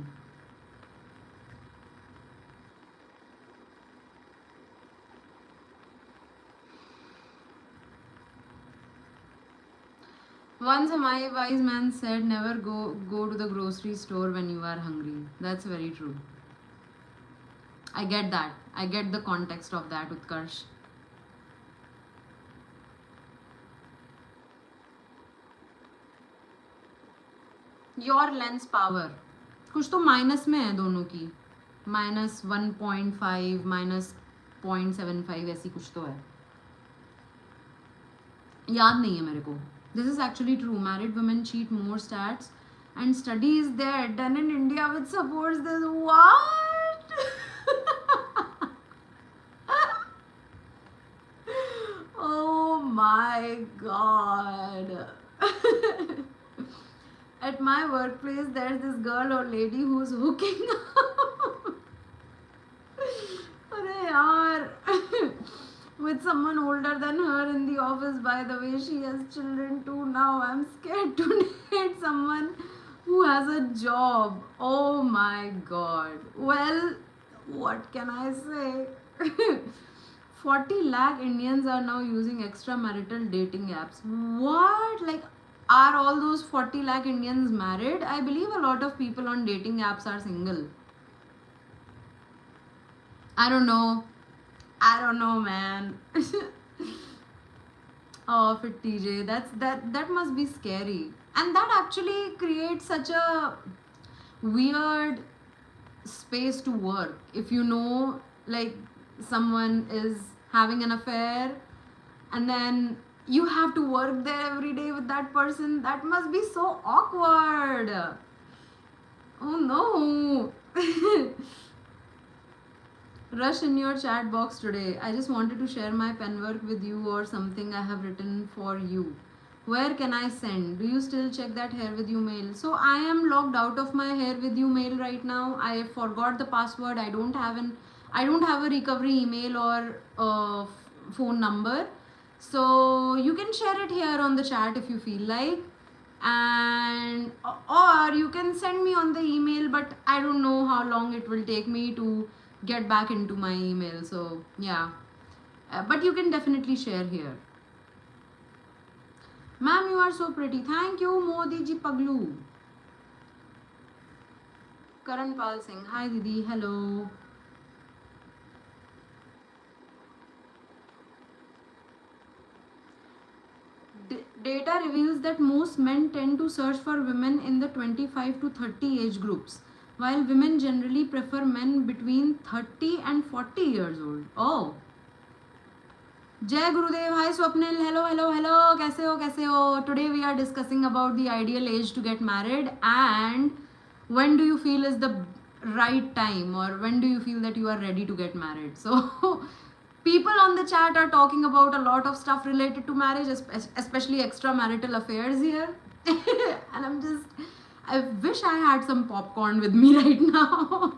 S1: Once a wise man said, never go to the grocery store when you are hungry. That's very true. I get that. I get the context of that, Utkarsh. Your lens power. कुछ तो minus में है दोनों की. -1.5, -0.75, ऐसी कुछ तो है. याद नहीं है मेरे को. This is actually true. Married women cheat more stats, and studies there done in India which supports this. What? Oh my god. At my workplace, there's this girl or lady who's hooking up. Arey yaar. With someone older than her in the office. By the way, she has children too now. I'm scared to date someone who has a job. Oh my god. Well, what can I say? 40 lakh Indians are now using extramarital dating apps. What? Like, are all those 40 lakh Indians married? I believe a lot of people on dating apps are single. I don't know. I don't know, man. Oh, Fit TJ, that must be scary. And that actually creates such a weird space to work. If you know, like, someone is having an affair, and then you have to work there every day with that person, that must be so awkward. Oh no. Rush in your chat box today. I just wanted to share my pen work with you or something I have written for you. Where can I send? Do you still check that Hair With You mail? So I am logged out of my Hair With You mail right now. I forgot the password. I don't have a recovery email or phone number. So you can share it here on the chat if you feel like, and or you can send me on the email, but I don't know how long it will take me to get back into my email. So yeah, but you can definitely share here. Ma'am, you are so pretty. Thank you, Modi ji Paglu. Karan Pal Singh. Hi, Didi. Hello. Data reveals that most men tend to search for women in the 25 to 30 age groups, while women generally prefer men between 30 and 40 years old. Oh. Jai Gurudev. Hi Swapnil. Hello, hello, hello. Kaise ho, kaise ho? Today we are discussing about the ideal age to get married and when do you feel is the right time, or when do you feel that you are ready to get married. So people on the chat are talking about a lot of stuff related to marriage, especially extramarital affairs here. And I wish I had some popcorn with me right now.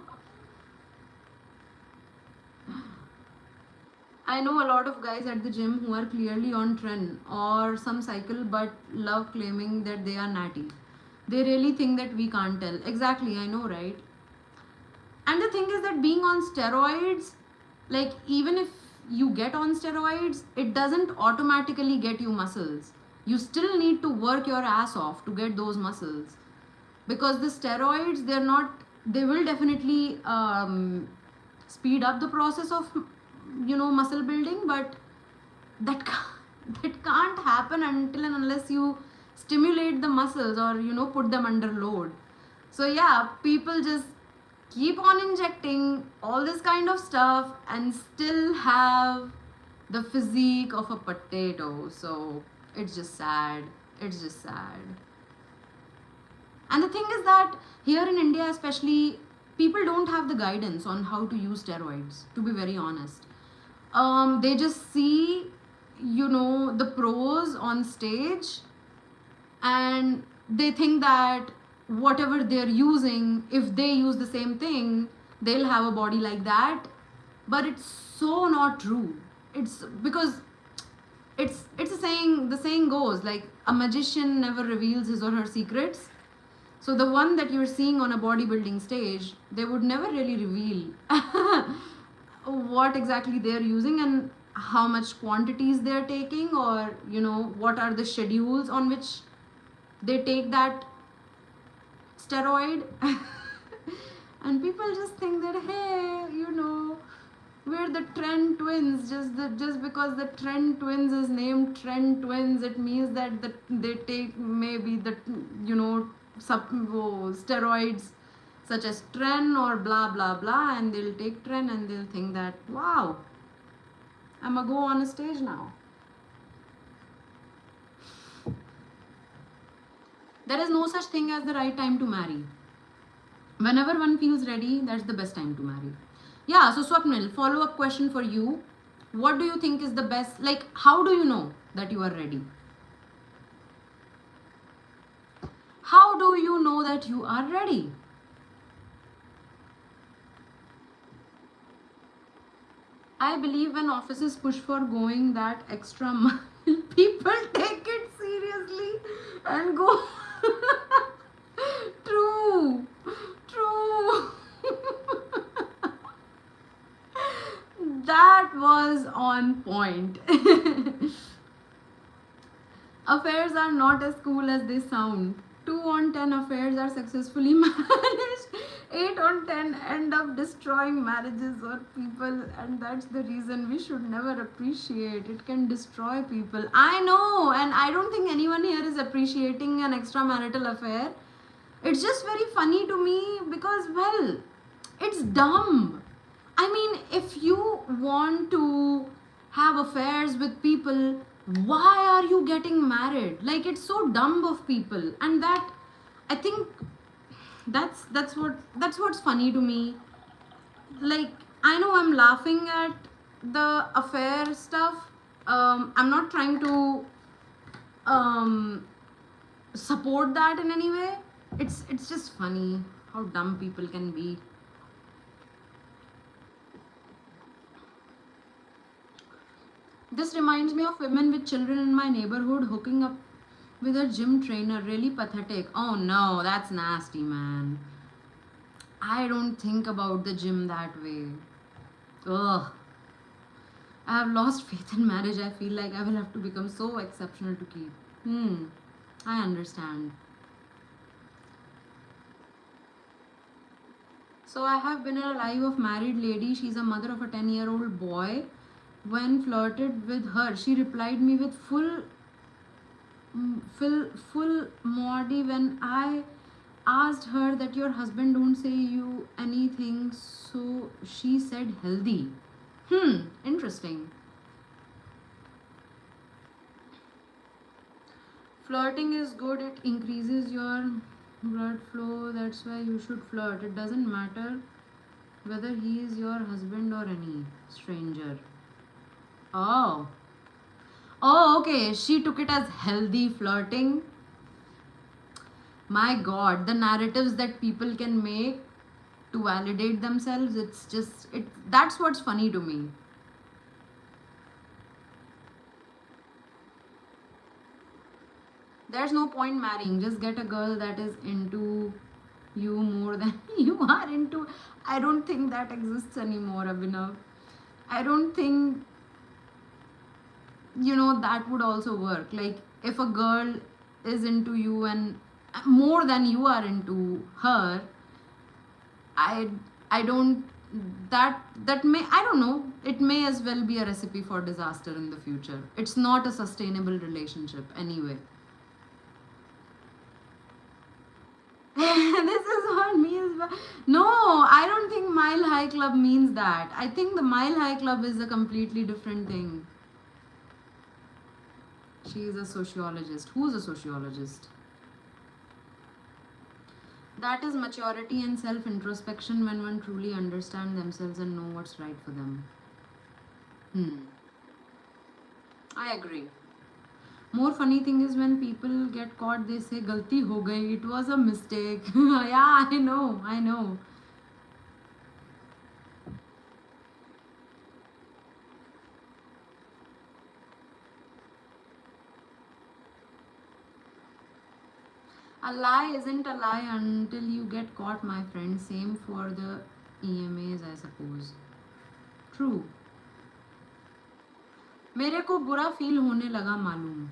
S1: I know a lot of guys at the gym who are clearly on trend or some cycle but love claiming that they are natty. They really think that we can't tell. Exactly, I know, right? And the thing is that being on steroids, like even if you get on steroids, it doesn't automatically get you muscles. You still need to work your ass off to get those muscles, because the steroids, they will definitely speed up the process of muscle building, but that that can't happen until and unless you stimulate the muscles or put them under load. So yeah, people just keep on injecting all this kind of stuff and still have the physique of a potato. So it's just sad. It's just sad. And the thing is that here in India especially, people don't have the guidance on how to use steroids, to be very honest. They just see the pros on stage and they think that whatever they're using, if they use the same thing, they'll have a body like that. But it's so not true. It's because it's a saying. The saying goes like, a magician never reveals his or her secrets. So the one that you're seeing on a bodybuilding stage, they would never really reveal what exactly they're using and how much quantities they're taking, or what are the schedules on which they take that steroid. And people just think that, hey, we're the trend twins. Just because the trend twins is named trend twins, it means that they take maybe the steroids such as tren or blah blah blah, and they'll take tren and they'll think that, wow, I'm gonna go on a stage now. There is no such thing as the right time to marry. Whenever one feels ready, that's the best time to marry. Yeah, so Swapnil, follow-up question for you. What do you think is the best, like, how do you know that you are ready? How do you know that you are ready? I believe when offices push for going that extra mile, people take it seriously and go. True. That was on point. Affairs are not as cool as they sound. 2 on 10 affairs are successfully managed. 8 on 10 end up destroying marriages or people, and that's the reason we should never appreciate. It can destroy people. I know, and I don't think anyone here is appreciating an extramarital affair. It's just very funny to me because, well, it's dumb. I mean, if you want to have affairs with people, why are you getting married? Like, it's so dumb of people. And that, I think that's what's funny to me. Like, I know I'm laughing at the affair stuff. I'm not trying to um, support that in any way. It's just funny how dumb people can be. This reminds me of women with children in my neighborhood hooking up with a gym trainer. Really pathetic. Oh no, that's nasty, man. I don't think about the gym that way. Ugh. I have lost faith in marriage. I feel like I will have to become so exceptional to keep. I understand. So I have been in a life of married lady. She's a mother of a 10-year-old boy. When flirted with her, she replied me with full Maudi when I asked her that your husband don't say you anything. So she said healthy. Interesting. Flirting is good. It increases your blood flow. That's why you should flirt. It doesn't matter whether he is your husband or any stranger. Oh. Oh, okay. She took it as healthy flirting. My god, the narratives that people can make to validate themselves, it's just it that's what's funny to me. There's no point marrying. Just get a girl that is into you more than you are into. I don't think that exists anymore, Abhinav. I don't think that would also work. Like, if a girl is into you and more than you are into her, I I don't that may, I don't know, it may as well be a recipe for disaster in the future. It's not a sustainable relationship anyway. This is what means no, I don't think Mile High Club means that. I think the Mile High Club is a completely different thing. She is a sociologist. Who's a sociologist? That is maturity and self introspection, when one truly understands themselves and know what's right for them. I agree. More funny thing is when people get caught, they say galti ho gayi, it was a mistake. Yeah, I know. A lie isn't a lie until you get caught, my friend. Same for the EMAs, I suppose. True. मेरे को बुरा feel होने लगा मालूम.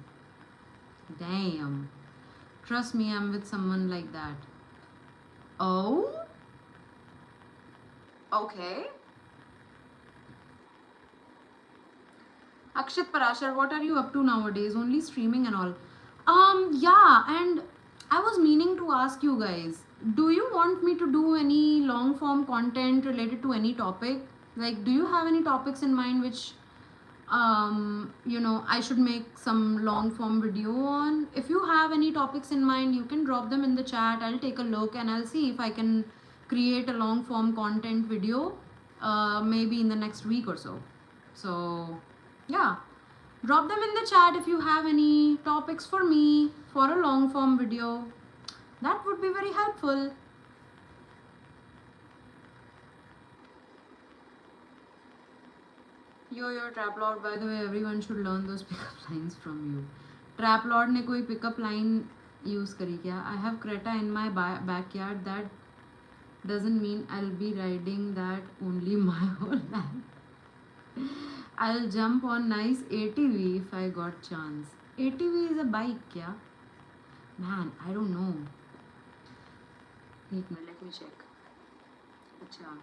S1: Damn. Trust me, I'm with someone like that. Oh? Okay. Akshit Parashar, what are you up to nowadays? Only streaming and all. Yeah, and I was meaning to ask you guys, do you want me to do any long form content related to any topic? Like, do you have any topics in mind which I should make some long form video on? If you have any topics in mind, you can drop them in the chat. I'll take a look and I'll see if I can create a long form content video maybe in the next week or so. So yeah, drop them in the chat if you have any topics for me for a long form video. That would be very helpful. Yo, Trap Lord, by the way, everyone should learn those pickup lines from you. Trap Lord ने कोई pickup line use करी क्या? I have Creta in my backyard. That doesn't mean I'll be riding that only my whole life. I'll jump on nice ATV if I got chance. ATV is a bike क्या? Man, I don't know. एक minute, let me check. अच्छा.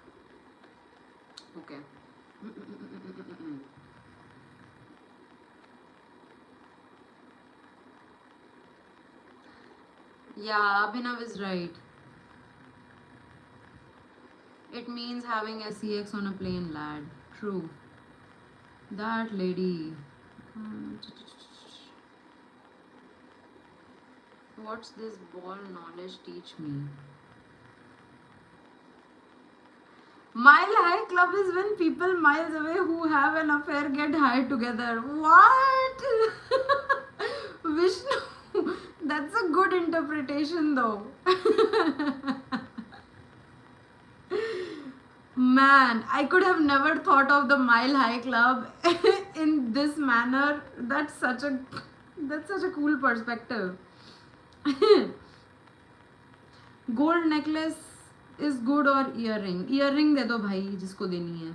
S1: Okay. Yeah, Abhinav is right. It means having SEX on a plane, lad. True. That lady. What's this ball knowledge teach me? Mile high club is when people miles away who have an affair get high together. What? Vishnu, that's a good interpretation though. Man, I could have never thought of the Mile High Club in this manner. That's such a cool perspective. Gold necklace is good or earring? Earring दे दो भाई जिसको देनी है.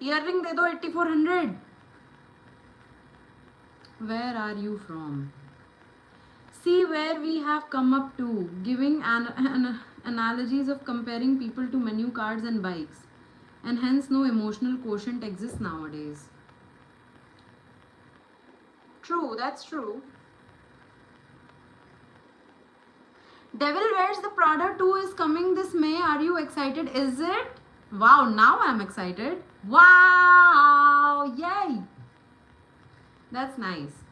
S1: Earring दे दो 8400. Where are you from? See where we have come up to, giving analogies of comparing people to menu cards and bikes, and hence no emotional quotient exists nowadays. True, that's true. Devil Wears the Prada 2 is coming this May. Are you excited? Is it? Wow, now I'm excited. Wow, yay. That's nice.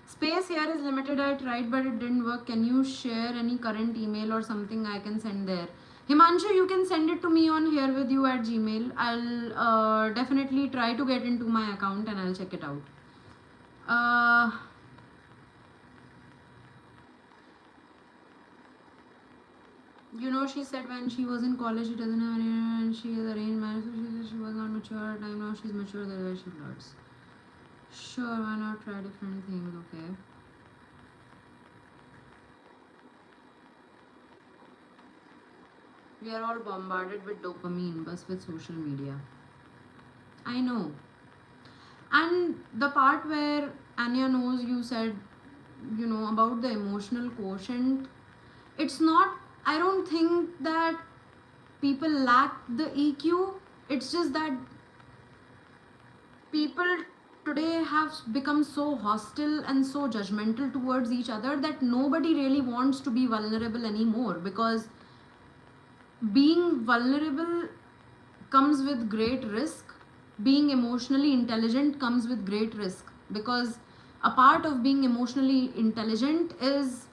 S1: Space here is limited. I tried but it didn't work. Can you share any current email or something I can send there? Himanshu, you can send it to me on here with you at Gmail. I'll definitely try to get into my account and I'll check it out. You know, she said when she was in college, she doesn't have any, and she is arranged marriage. So she said she was not mature at the time. Now she's mature. That's why she flirts. Sure, why not try different things? Okay. We are all bombarded with dopamine, but with social media. I know. And the part where Anya knows you said, about the emotional quotient, it's not, I don't think that people lack the EQ. It's just that people today have become so hostile and so judgmental towards each other that nobody really wants to be vulnerable anymore, because being vulnerable comes with great risk. Being emotionally intelligent comes with great risk, because a part of being emotionally intelligent is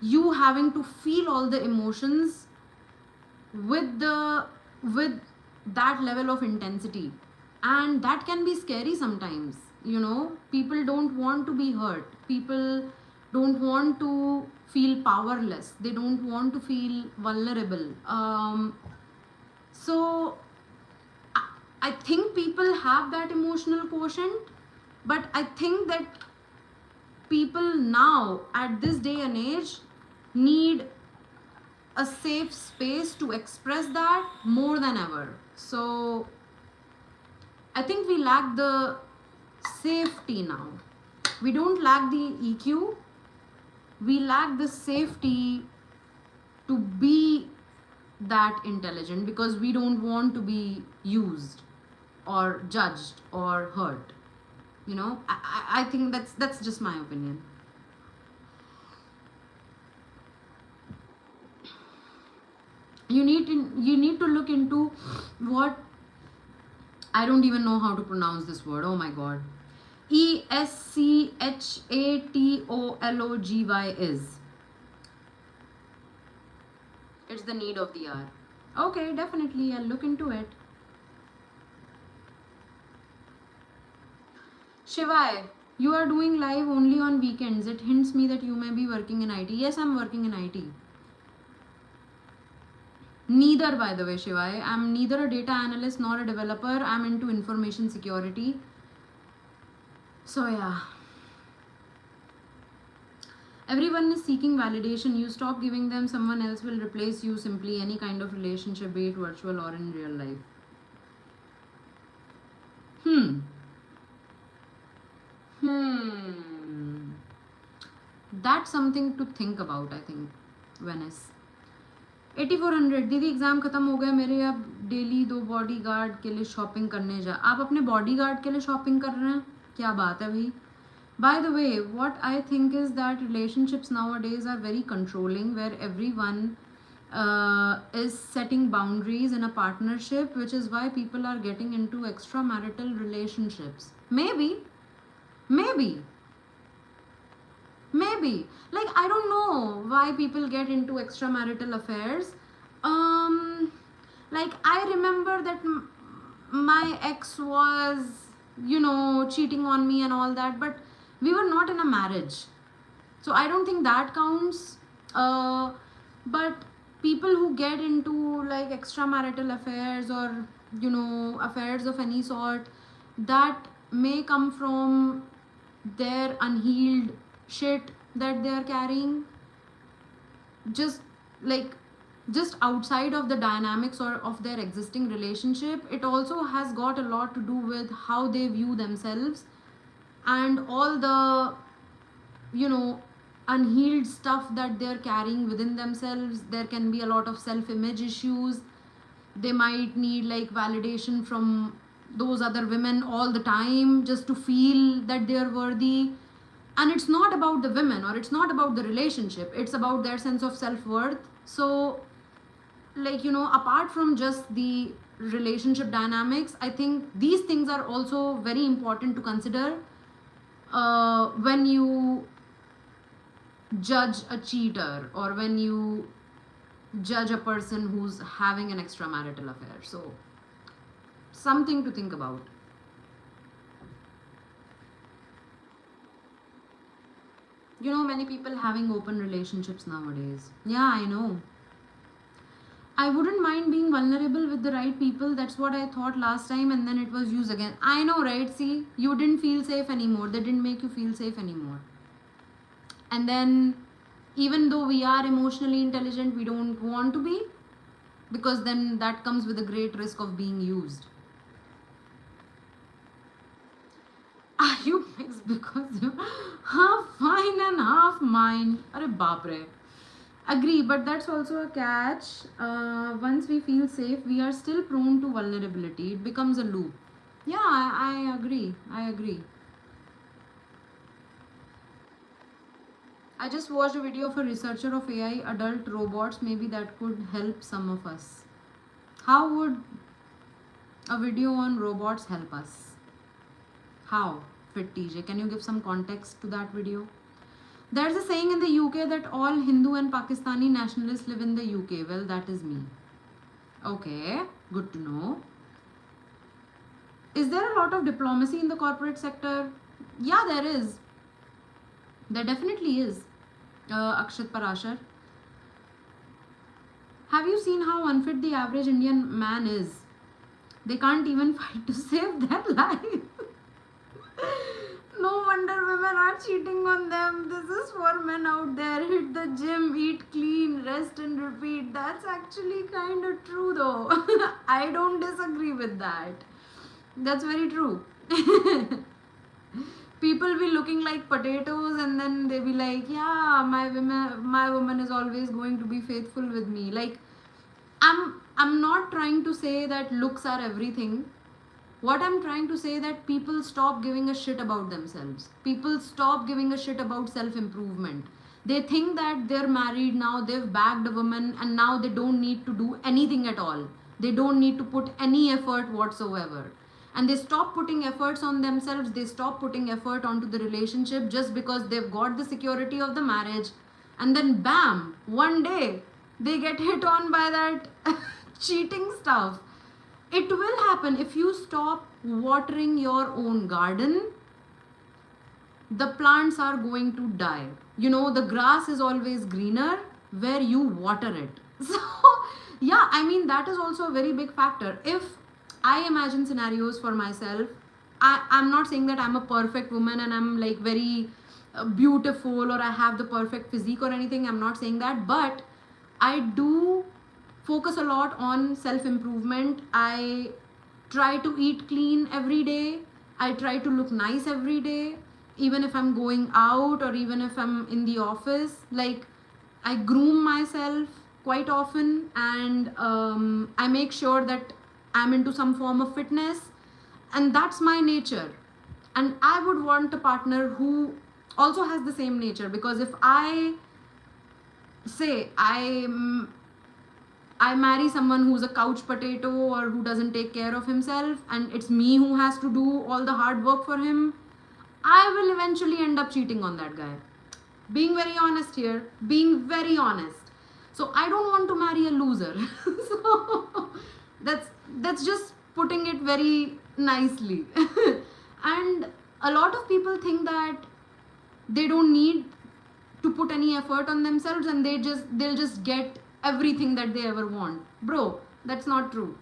S1: you having to feel all the emotions with that level of intensity, and that can be scary sometimes. People don't want to be hurt, people don't want to feel powerless, they don't want to feel vulnerable. So I think people have that emotional quotient, but I think that people now at this day and age need a safe space to express that more than ever. So I think we lack the safety now. We don't lack the EQ, we lack the safety to be that intelligent, because we don't want to be used or judged or hurt. I think that's just my opinion. You need to look into what, I don't even know how to pronounce this word. Oh my god. ESCHATOLOGY is. It's the need of the hour. Okay, definitely I'll look into it. Shivai, you are doing live only on weekends. It hints me that you may be working in IT. Yes, I'm working in IT. Neither, by the way, Shivai. I'm neither a data analyst nor a developer. I'm into information security. So yeah. Everyone is seeking validation. You stop giving them, someone else will replace you. Simply any kind of relationship, be it virtual or in real life. That's something to think about, I think. Venice. 8400. दीदी exam खत्म हो गए मेरे, अब daily 2 bodyguard के लिए shopping करने जा. आप अपने बॉडीगार्ड के लिए शॉपिंग कर रहे हैं? क्या बात है भाई. By the way, what I think is that relationships nowadays are very controlling, where everyone is setting boundaries in a partnership, which is why people are getting into extramarital relationships. Maybe Maybe, like, I don't know why people get into extramarital affairs. um like, I remember that my ex was, cheating on me and all that, but we were not in a marriage, so I don't think that counts. But people who get into like extramarital affairs, or affairs of any sort, that may come from their unhealed shit that they are carrying, just like, just outside of the dynamics or of their existing relationship. It also has got a lot to do with how they view themselves, and all the, you know unhealed stuff that they're carrying within themselves. There can be a lot of self image issues. They might need like validation from those other women all the time, just to feel that they're worthy. And it's not about the women, or it's not about the relationship, it's about their sense of self-worth. So, like, apart from just the relationship dynamics, I think these things are also very important to consider when you judge a cheater, or when you judge a person who's having an extramarital affair. So, something to think about. Many people having open relationships nowadays. Yeah, I know. I wouldn't mind being vulnerable with the right people. That's what I thought last time, and then it was used again. I know, right? See, you didn't feel safe anymore. They didn't make you feel safe anymore. And then, even though we are emotionally intelligent, we don't want to be, because then that comes with a great risk of being used. Are you mixed because you're half fine and half mine? Arre baapre. Agree, but that's also a catch. Once we feel safe, we are still prone to vulnerability. It becomes a loop. Yeah, I agree. I agree. I just watched a video of a researcher of AI adult robots. Maybe that could help some of us. How would a video on robots help us? How? Fit TJ, can you give some context to that video? There's a saying in the UK that all Hindu and Pakistani nationalists live in the UK. Well, that is me. Okay, good to know. Is there a lot of diplomacy in the corporate sector? Yeah, there is. There definitely is. Akshat Parashar. Have you seen how unfit the average Indian man is? They can't even fight to save their life. No wonder women are cheating on them. This is for men out there. Hit the gym, eat clean, rest and repeat. That's actually kind of true though. I don't disagree with that. That's very true. People be looking like potatoes, and then they be like, yeah, my woman is always going to be faithful with me. Like, I'm not trying to say that looks are everything. What I'm trying to say that people stop giving a shit about themselves. People stop giving a shit about self-improvement. They think that they're married now, they've bagged a woman, and now they don't need to do anything at all. They don't need to put any effort whatsoever. And they stop putting efforts on themselves, they stop putting effort onto the relationship just because they've got the security of the marriage. And then bam, one day, they get hit on by that cheating stuff. It will happen. If you stop watering your own garden, the plants are going to die. The grass is always greener where you water it. So, yeah, I mean, that is also a very big factor. If I imagine scenarios for myself, I'm not saying that I'm a perfect woman and I'm like very beautiful, or I have the perfect physique or anything. I'm not saying that, but I do focus a lot on self-improvement. I try to eat clean every day. I try to look nice every day, even if I'm going out or even if I'm in the office. Like, I groom myself quite often, and I make sure that I'm into some form of fitness, and that's my nature. And I would want a partner who also has the same nature, because if I say I marry someone who's a couch potato or who doesn't take care of himself, and it's me who has to do all the hard work for him, I will eventually end up cheating on that guy. being very honest here, being very honest. So I don't want to marry a loser. So that's just putting it very nicely. And a lot of people think that they don't need to put any effort on themselves and they'll just get everything that they ever want. Bro, that's not true.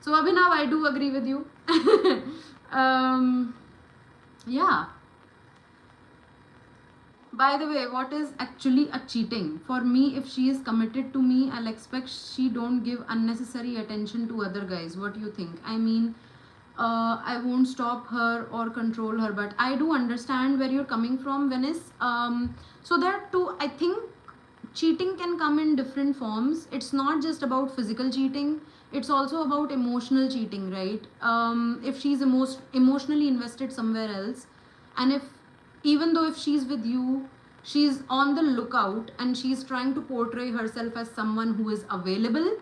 S1: So Abhinav, I do agree with you. Yeah. By the way, what is actually a cheating? For me, if she is committed to me, I'll expect she don't give unnecessary attention to other guys. What do you think? I mean, I won't stop her or control her, but I do understand where you're coming from, Venice. So there are two. I think cheating can come in different forms. It's not just about physical cheating. It's also about emotional cheating, right? If she's emotionally invested somewhere else, and if even though if she's with you, she's on the lookout and she's trying to portray herself as someone who is available,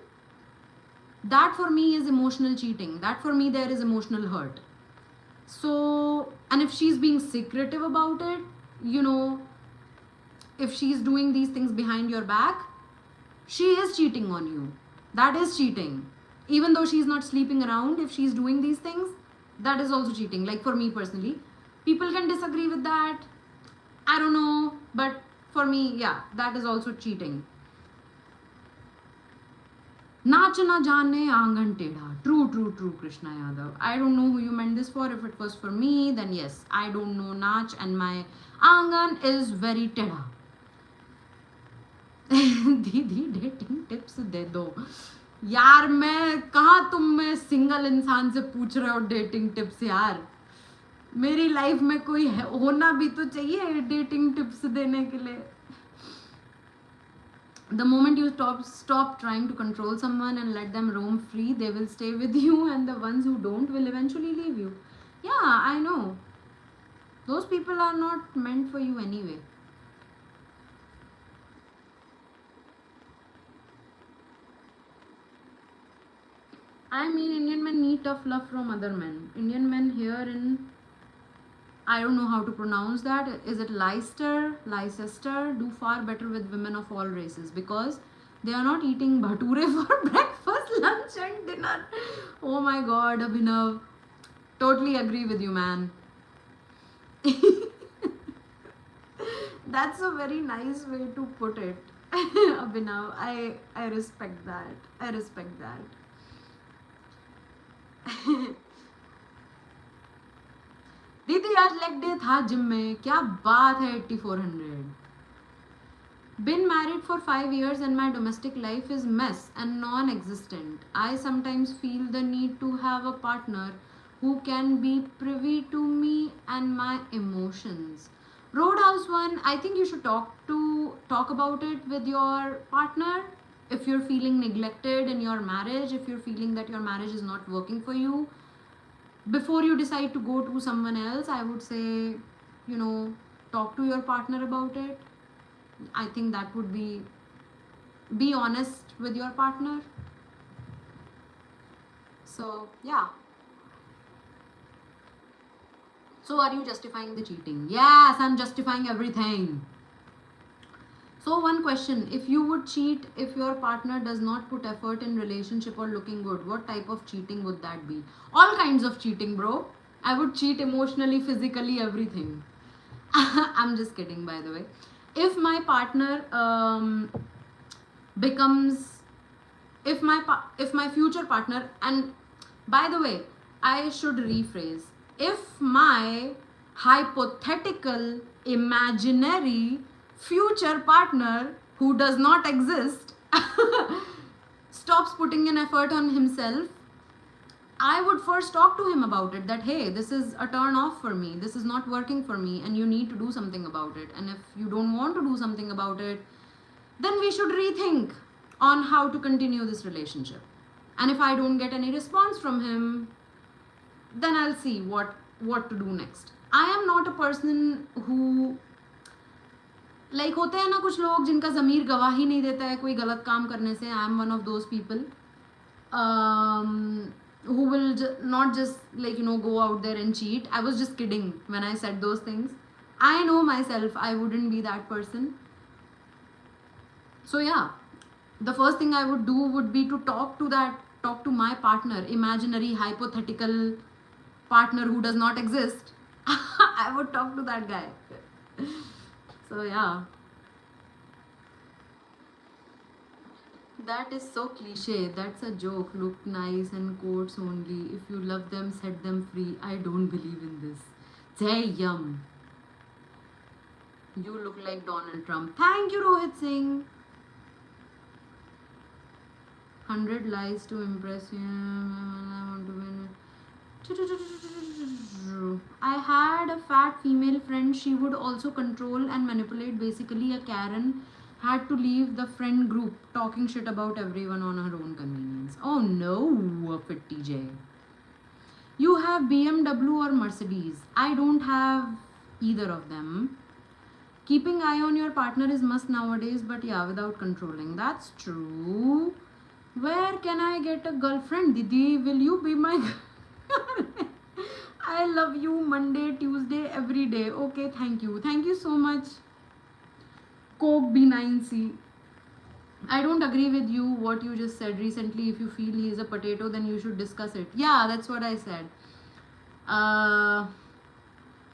S1: that for me is emotional cheating. That for me there is emotional hurt. So, and if she's being secretive about it, you know, if she's doing these things behind your back, she is cheating on you. That is cheating. Even though she's not sleeping around, if she's doing these things, that is also cheating. Like for me personally, people can disagree with that, I don't know, but for me, yeah, that is also cheating. नाच ना जाने आंगन टेढ़ा. True, Krishna Yadav. I don't know who you meant this for. If it was for me, then yes, I don't know Nach and my आंगन is very टेढ़ा. दीदी dating tips दे दो यार. मैं कहाँ तुम में सिंगल इंसान से पूछ रहे हो डेटिंग टिप्स यार. मेरी लाइफ में कोई होना भी तो चाहिए डेटिंग टिप्स देने के लिए. The moment you stop trying to control someone and let them roam free, they will stay with you, and the ones who don't will eventually leave you. Yeah, I know. Those people are not meant for you anyway. I mean, Indian men need tough love from other men. Indian men here in, I don't know how to pronounce that. Is it Leicester? Do far better with women of all races because they are not eating bhature for breakfast, lunch, and dinner. Oh my God, Abhinav. Totally agree with you, man. That's a very nice way to put it, Abhinav. I respect that. I respect that. दीदी आज leg day था gym में. क्या बात है. 8400. Been married for 5 years and my domestic life is mess and non-existent. I sometimes feel the need to have a partner who can be privy to me and my emotions. Roadhouse one, I think you should talk about it with your partner. If you're feeling neglected in your marriage, if you're feeling that your marriage is not working for you, before you decide to go to someone else, I would say, you know, talk to your partner about it. I think that would be honest with your partner. So yeah. So are you justifying the cheating? Yes, I'm justifying everything. So one question, if you would cheat if your partner does not put effort in relationship or looking good, what type of cheating would that be? All kinds of cheating, bro. I would cheat emotionally, physically, everything. I'm just kidding, by the way. If my partner becomes, if my future partner, and by the way, I should rephrase, if my hypothetical imaginary future partner who does not exist stops putting an effort on himself, I would first talk to him about it, that hey, this is a turn off for me, this is not working for me, and you need to do something about it. And if you don't want to do something about it, then we should rethink on how to continue this relationship. And if I don't get any response from him, then I'll see what to do next. I am not a person who, like, होते हैं ना कुछ लोग जिनका ज़मीर गवाही नहीं देता है कोई गलत काम करने से. I am one of those people who will not just, like, you know, go out there and cheat. I was just kidding when I said those things. I know myself, I wouldn't be that person. So yeah, the first thing I would do would be to talk to my partner, imaginary hypothetical partner who does not exist. I would talk to that guy. So yeah, that is so cliche. That's a joke. Look nice and quotes only. If you love them, set them free. I don't believe in this. Damn. You look like Donald Trump. Thank you, Rohit Singh. 100 lies to impress you. I want to win. I had a fat female friend. She would also control and manipulate. Basically, a Karen had to leave the friend group talking shit about everyone on her own convenience. Oh no, Fit TJ. You have BMW or Mercedes. I don't have either of them. Keeping eye on your partner is must nowadays, but yeah, without controlling. That's true. Where can I get a girlfriend? Didi, will you be my I love you Monday, Tuesday, every day. Okay, thank you. Thank you so much. Coke B9C. I don't agree with you what you just said recently. If you feel he is a potato, then you should discuss it. Yeah, that's what I said.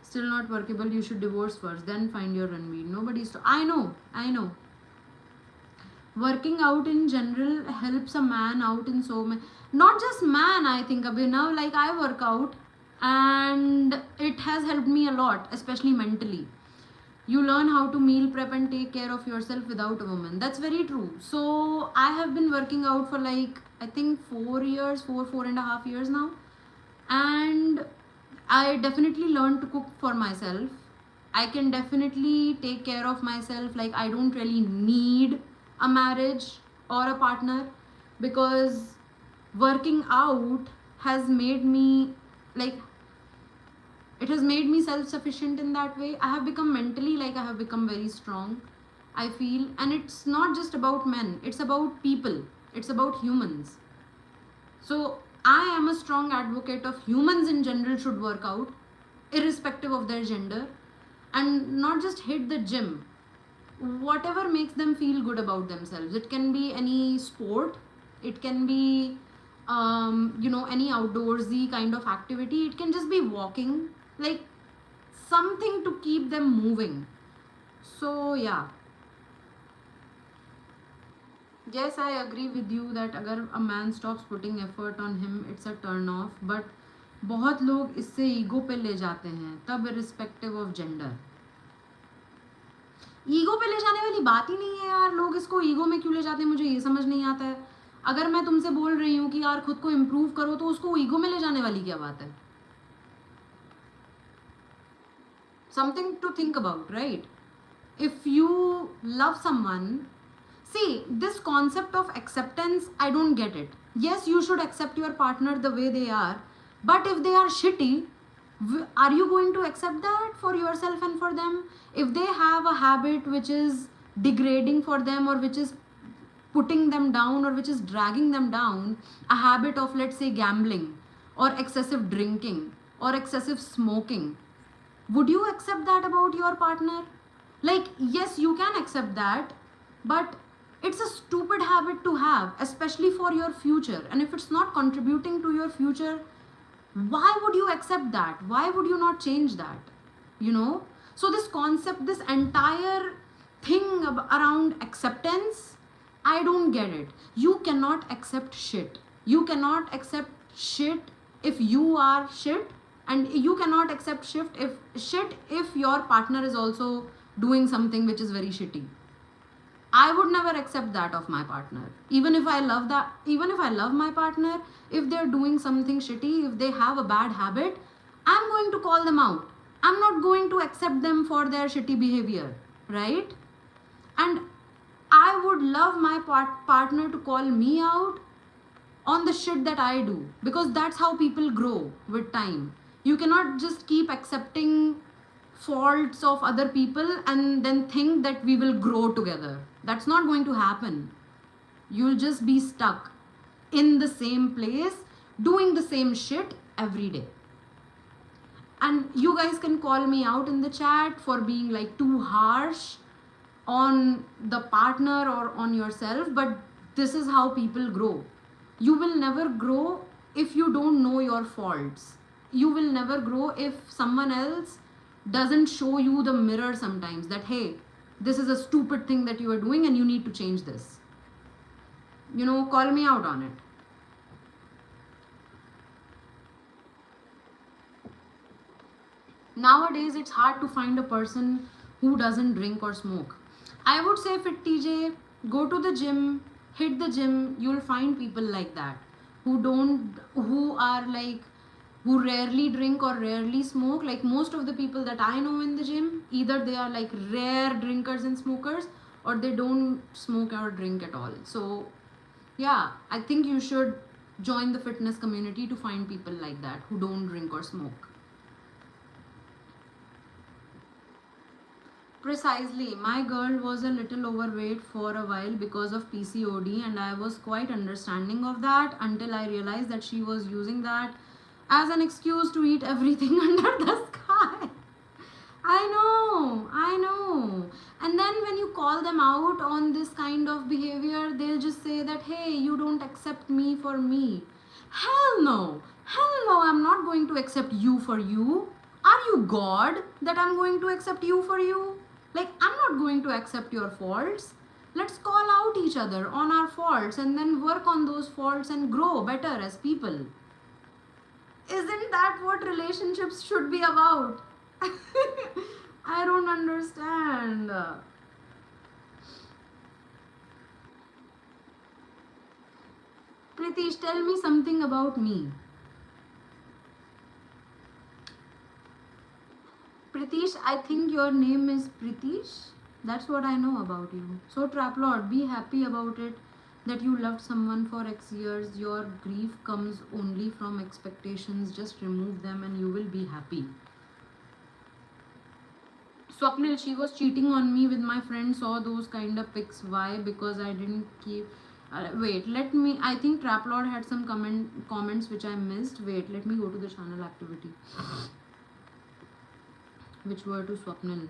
S1: Still not workable. You should divorce first, then find your Ranveer. Nobody's. I know. Working out in general helps a man out in so many. Not just man, I think, Abhinav. Like, I work out and it has helped me a lot, especially mentally. You learn how to meal prep and take care of yourself without a woman. That's very true. So I have been working out for like, I think 4.5 years now, and I definitely learned to cook for myself. I can definitely take care of myself. Like, I don't really need a marriage or a partner, because working out has made me, like, it has made me self-sufficient in that way. I have become mentally, like, I have become very strong, I feel. And it's not just about men, it's about people, it's about humans. So I am a strong advocate of humans in general should work out, irrespective of their gender, and not just hit the gym. Whatever makes them feel good about themselves. It can be any sport, it can be any outdoorsy kind of activity, it can just be walking, like something to keep them moving. So yeah, yes, I agree with you that अगर a man stops putting effort on him, it's a turn off. But बहुत लोग इससे ego पे ले जाते हैं, तब irrespective of gender. Ego पे ले जाने वाली बात ही नहीं है यार. लोग इसको ईगो में क्यों ले जाते हैं, मुझे ये समझ नहीं आता है. अगर मैं तुमसे बोल रही हूँ कि यार खुद को इम्प्रूव करो, तो उसको ईगो में ले जाने वाली क्या बात है? Something to think about, right? If you love someone, see, this concept of acceptance, I don't get it. Yes, you should accept your partner the way they are, but if they are shitty, are you going to accept that for yourself and for them? If they have a habit which is degrading for them, or which is putting them down, or which is dragging them down, a habit of, let's say, gambling or excessive drinking or excessive smoking, would you accept that about your partner? Like, yes, you can accept that, but it's a stupid habit to have, especially for your future. And if it's not contributing to your future, why would you accept that? Why would you not change that? So this concept, this entire thing around acceptance, I don't get it. You cannot accept shit. You cannot accept shit if you are shit, and you cannot accept shit if your partner is also doing something which is very shitty. I would never accept that of my partner. Even if I love my partner, if they're doing something shitty, if they have a bad habit, I'm going to call them out. I'm not going to accept them for their shitty behavior, right? And I would love my partner to call me out on the shit that I do, because that's how people grow with time. You cannot just keep accepting faults of other people and then think that we will grow together. That's not going to happen. You'll just be stuck in the same place doing the same shit every day. And you guys can call me out in the chat for being like too harsh on the partner or on yourself, but this is how people grow. You will never grow if you don't know your faults. You will never grow if someone else doesn't show you the mirror sometimes, that hey, this is a stupid thing that you are doing and you need to change this. Call me out on it. Nowadays it's hard to find a person who doesn't drink or smoke. I would say, Fit TJ, go to the gym, hit the gym, you'll find people like that who are like, who rarely drink or rarely smoke. Like most of the people that I know in the gym, either they are like rare drinkers and smokers, or they don't smoke or drink at all. So yeah, I think you should join the fitness community to find people like that who don't drink or smoke. Precisely. My girl was a little overweight for a while because of PCOD, and I was quite understanding of that until I realized that she was using that as an excuse to eat everything under the sky. I know. And then when you call them out on this kind of behavior, they'll just say that, hey, you don't accept me for me. Hell no, I'm not going to accept you for you. Are you God that I'm going to accept you for you? Like, I'm not going to accept your faults. Let's call out each other on our faults and then work on those faults and grow better as people. Isn't that what relationships should be about? I don't understand. Pritish, tell me something about me. Pritish, I think your name is Pritish. That's what I know about you. So Trap Lord, be happy about it that you loved someone for X years. Your grief comes only from expectations. Just remove them and you will be happy. Swapnil, she was cheating on me with my friend, saw those kind of pics. Why? Because I didn't keep... wait, let me... I think Trap Lord had some comments which I missed. Wait, let me go to the channel activity. Which were to Swapnil.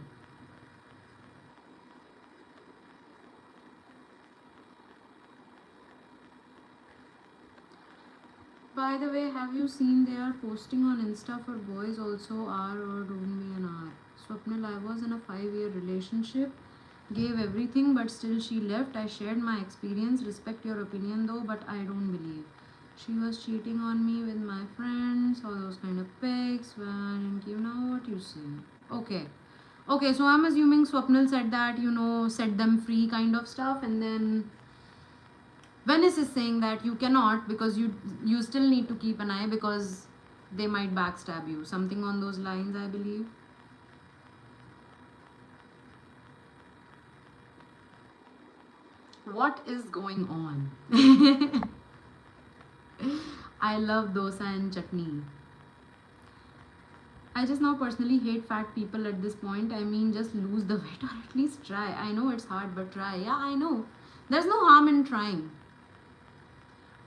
S1: By the way, have you seen they are posting on Insta for boys also R or don't be an R? Swapnil, I was in a 5-year relationship, gave everything but still she left. I shared my experience, respect your opinion though, but I don't believe. She was cheating on me with my friends, all those kind of pics. Well, you know what you say. Okay, so I'm assuming Swapnil said that, set them free kind of stuff, and then Venice is saying that you cannot because you still need to keep an eye because they might backstab you. Something on those lines, I believe. What is going on? I love dosa and chutney. I just now personally hate fat people at this point. I mean, just lose the weight or at least try. I know it's hard, but try. Yeah, I know. There's no harm in trying.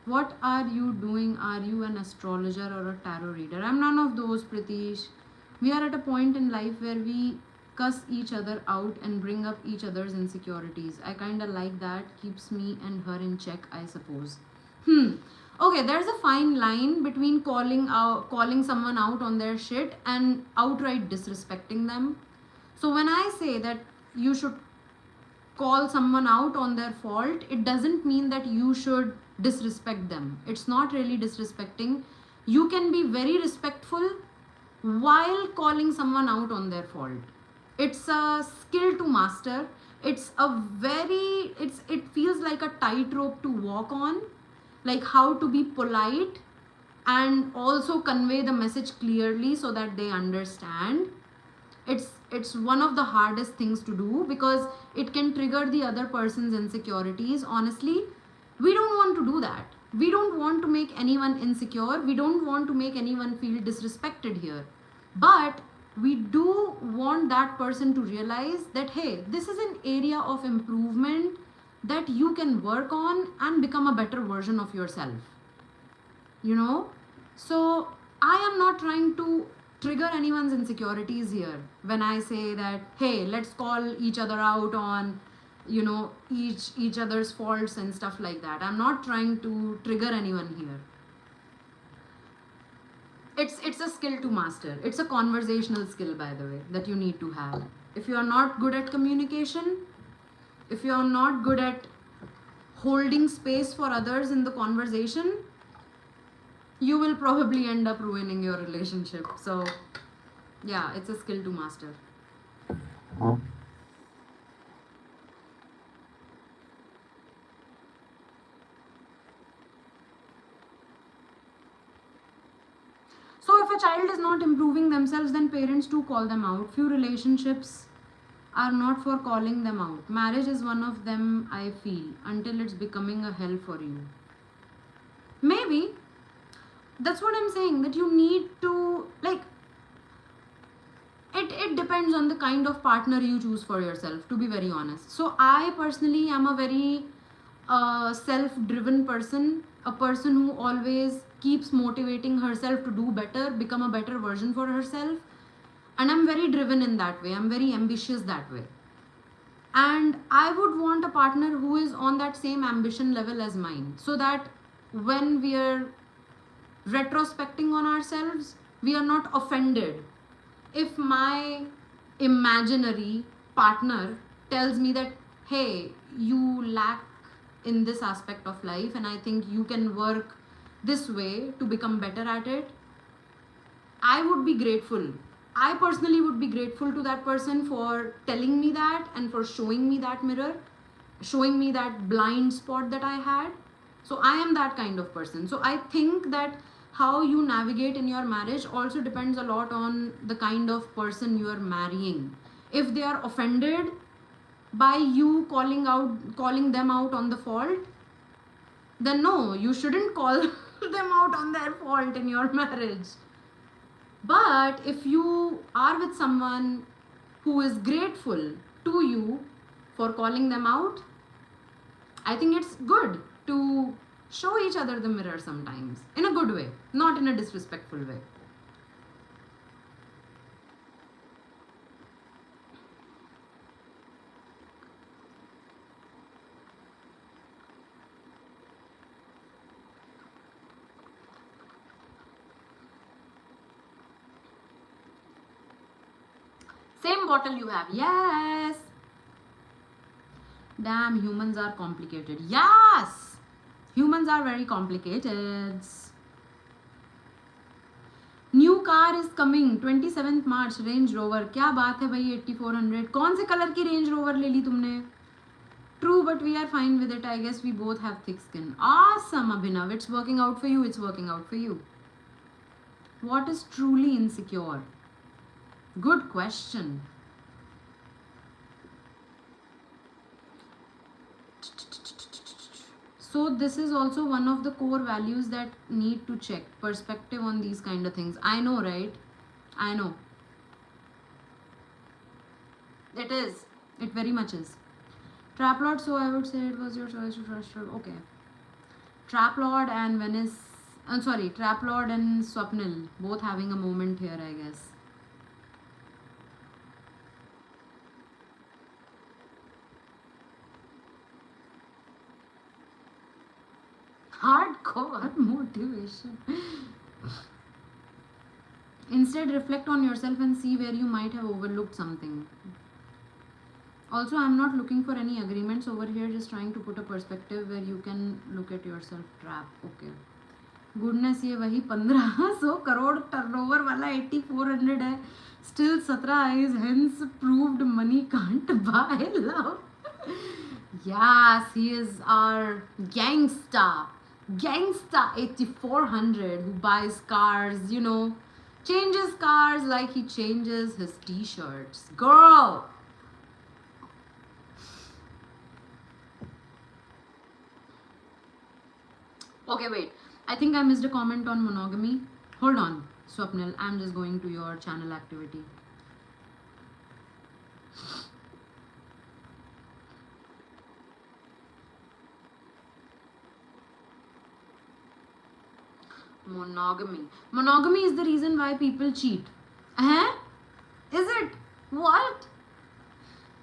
S1: What are you doing? Are you an astrologer or a tarot reader? I'm none of those, Pritish. We are at a point in life where we cuss each other out and bring up each other's insecurities. I kinda like that. Keeps me and her in check, I suppose. Okay, there's a fine line between calling someone out on their shit and outright disrespecting them. So when I say that you should call someone out on their fault, it doesn't mean that you should disrespect them. It's not really disrespecting. You can be very respectful while calling someone out on their fault. It's a skill to master. It feels like a tightrope to walk on, like how to be polite and also convey the message clearly so that they understand. It's one of the hardest things to do because it can trigger the other person's insecurities. Honestly, we don't want to do that. We don't want to make anyone insecure. We don't want to make anyone feel disrespected here. But we do want that person to realize that, hey, this is an area of improvement that you can work on and become a better version of yourself. So I am not trying to trigger anyone's insecurities here when I say that, hey, let's call each other out on, each other's faults and stuff like that. I'm not trying to trigger anyone here. It's a skill to master. It's a conversational skill, by the way, that you need to have. If you are not good at communication, if you are not good at holding space for others in the conversation, you will probably end up ruining your relationship. So yeah, it's a skill to master. So if a child is not improving themselves, then parents do call them out. Few relationships are not for calling them out. Marriage is one of them, I feel, until it's becoming a hell for you. Maybe. That's what I'm saying, that you need to, like, it depends on the kind of partner you choose for yourself, to be very honest. So I personally am a very self-driven person, a person who always keeps motivating herself to do better, become a better version for herself. And I'm very driven in that way. I'm very ambitious that way. And I would want a partner who is on that same ambition level as mine, so that when we are retrospecting on ourselves, we are not offended if my imaginary partner tells me that, hey, you lack in this aspect of life and I think you can work this way to become better at it. I would be grateful. I personally would be grateful to that person for telling me that and for showing me that mirror, showing me that blind spot that I had. So I am that kind of person. So I think that how you navigate in your marriage also depends a lot on the kind of person you are marrying. If they are offended by you calling them out on the fault, then no, you shouldn't call them out on their fault in your marriage. But if you are with someone who is grateful to you for calling them out, I think it's good to show each other the mirror sometimes, in a good way, not in a disrespectful way. Same bottle you have. Yes. Damn, humans are complicated. Yes. Humans are very complicated. New car is coming 27th March. Range rover. क्या बात है भाई. 8400. कौन से colour की range rover ले ली तुमने? True, but we are fine with it. I guess we both have thick skin. Awesome, Abhinav. It's working out for you. It's working out for you. What is truly insecure? Good question. So this is also one of the core values that need to check. Perspective on these kind of things. I know, right? I know. It is. It very much is. Trap Lord, so I would say it was your choice to trust her. Okay. Trap Lord and Venice. I'm sorry, Trap Lord and Swapnil both having a moment here, I guess. Hardcore motivation. Instead, reflect on yourself and see where you might have overlooked something. Also, I'm not looking for any agreements over here, just trying to put a perspective where you can look at yourself. Trap. Okay. Goodness, ये वही 1500 crore turnover वाला 8400 है. Still 17 eyes, hence proved money can't buy love. Yes, he is our gangsta. Gangsta 8400 who buys cars, changes cars like he changes his t-shirts. Girl! Okay, wait. I think I missed a comment on monogamy. Hold on, Swapnil. I'm just going to your channel activity. Monogamy. Monogamy is the reason why people cheat. Huh? Is it? What?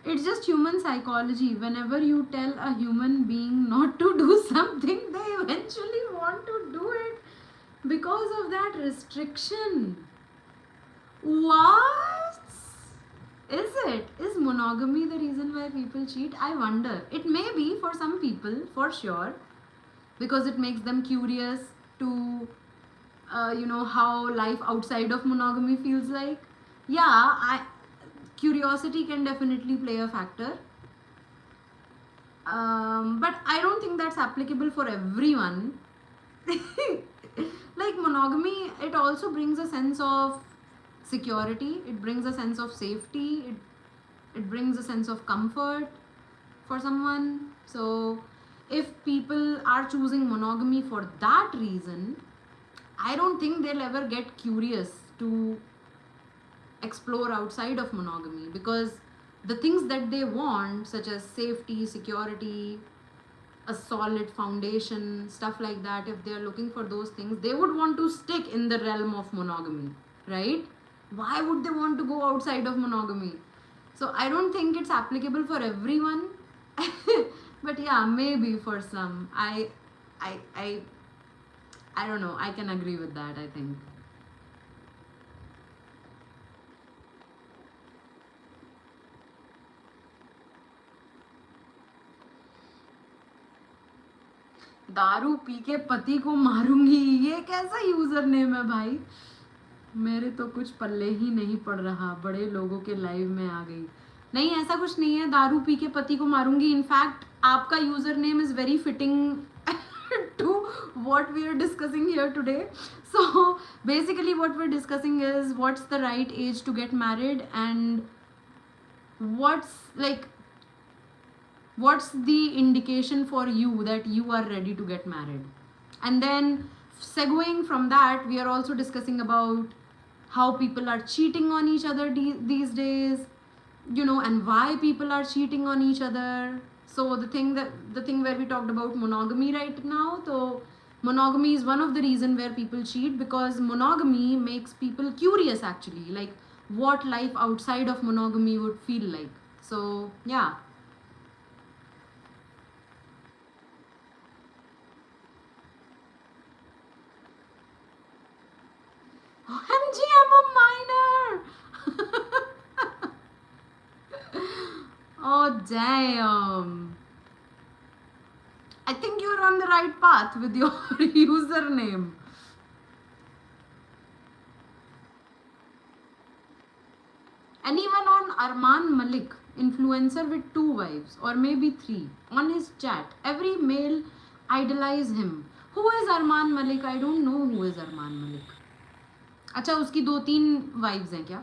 S1: It's just human psychology. Whenever you tell a human being not to do something, they eventually want to do it because of that restriction. What? Is it? Is monogamy the reason why people cheat? I wonder. It may be for some people, for sure, because it makes them curious to, how life outside of monogamy feels like. Yeah, curiosity can definitely play a factor. But I don't think that's applicable for everyone. Like monogamy, it also brings a sense of security, it brings a sense of safety, it brings a sense of comfort for someone. So if people are choosing monogamy for that reason, I don't think they'll ever get curious to explore outside of monogamy, because the things that they want, such as safety, security, a solid foundation, stuff like that, if they are looking for those things, they would want to stick in the realm of monogamy, right? Why would they want to go outside of monogamy? So I don't think it's applicable for everyone. But yeah, maybe for some. I I I don't know, I can agree with that, I think. दारू P के पति को मारूंगी, ये कैसा user name है भाई? मेरे तो कुछ पल्ले ही नहीं पड़ रहा, बड़े लोगों के लाइव में आ गई। नहीं, ऐसा कुछ नहीं है, दारू पी के पति को मारूंगी। इनफैक्ट आपका user name is very fitting to what we are discussing here today. So basically what we're discussing is what's the right age to get married, and like what's the indication for you that you are ready to get married. And then segueing from that, we are also discussing about how people are cheating on each other these days, and why people are cheating on each other. So the thing where we talked about monogamy right now, so monogamy is one of the reason where people cheat, because monogamy makes people curious, actually, like what life outside of monogamy would feel like. So yeah. OMG, I'm a minor. Oh damn. I think you're on the right path with your username. Anyone on Arman Malik, influencer with 2 wives or maybe 3, on his chat, every male idolize him. Who is Arman Malik? I don't know who is Arman Malik. अच्छा, उसकी 2-3 wives हैं क्या?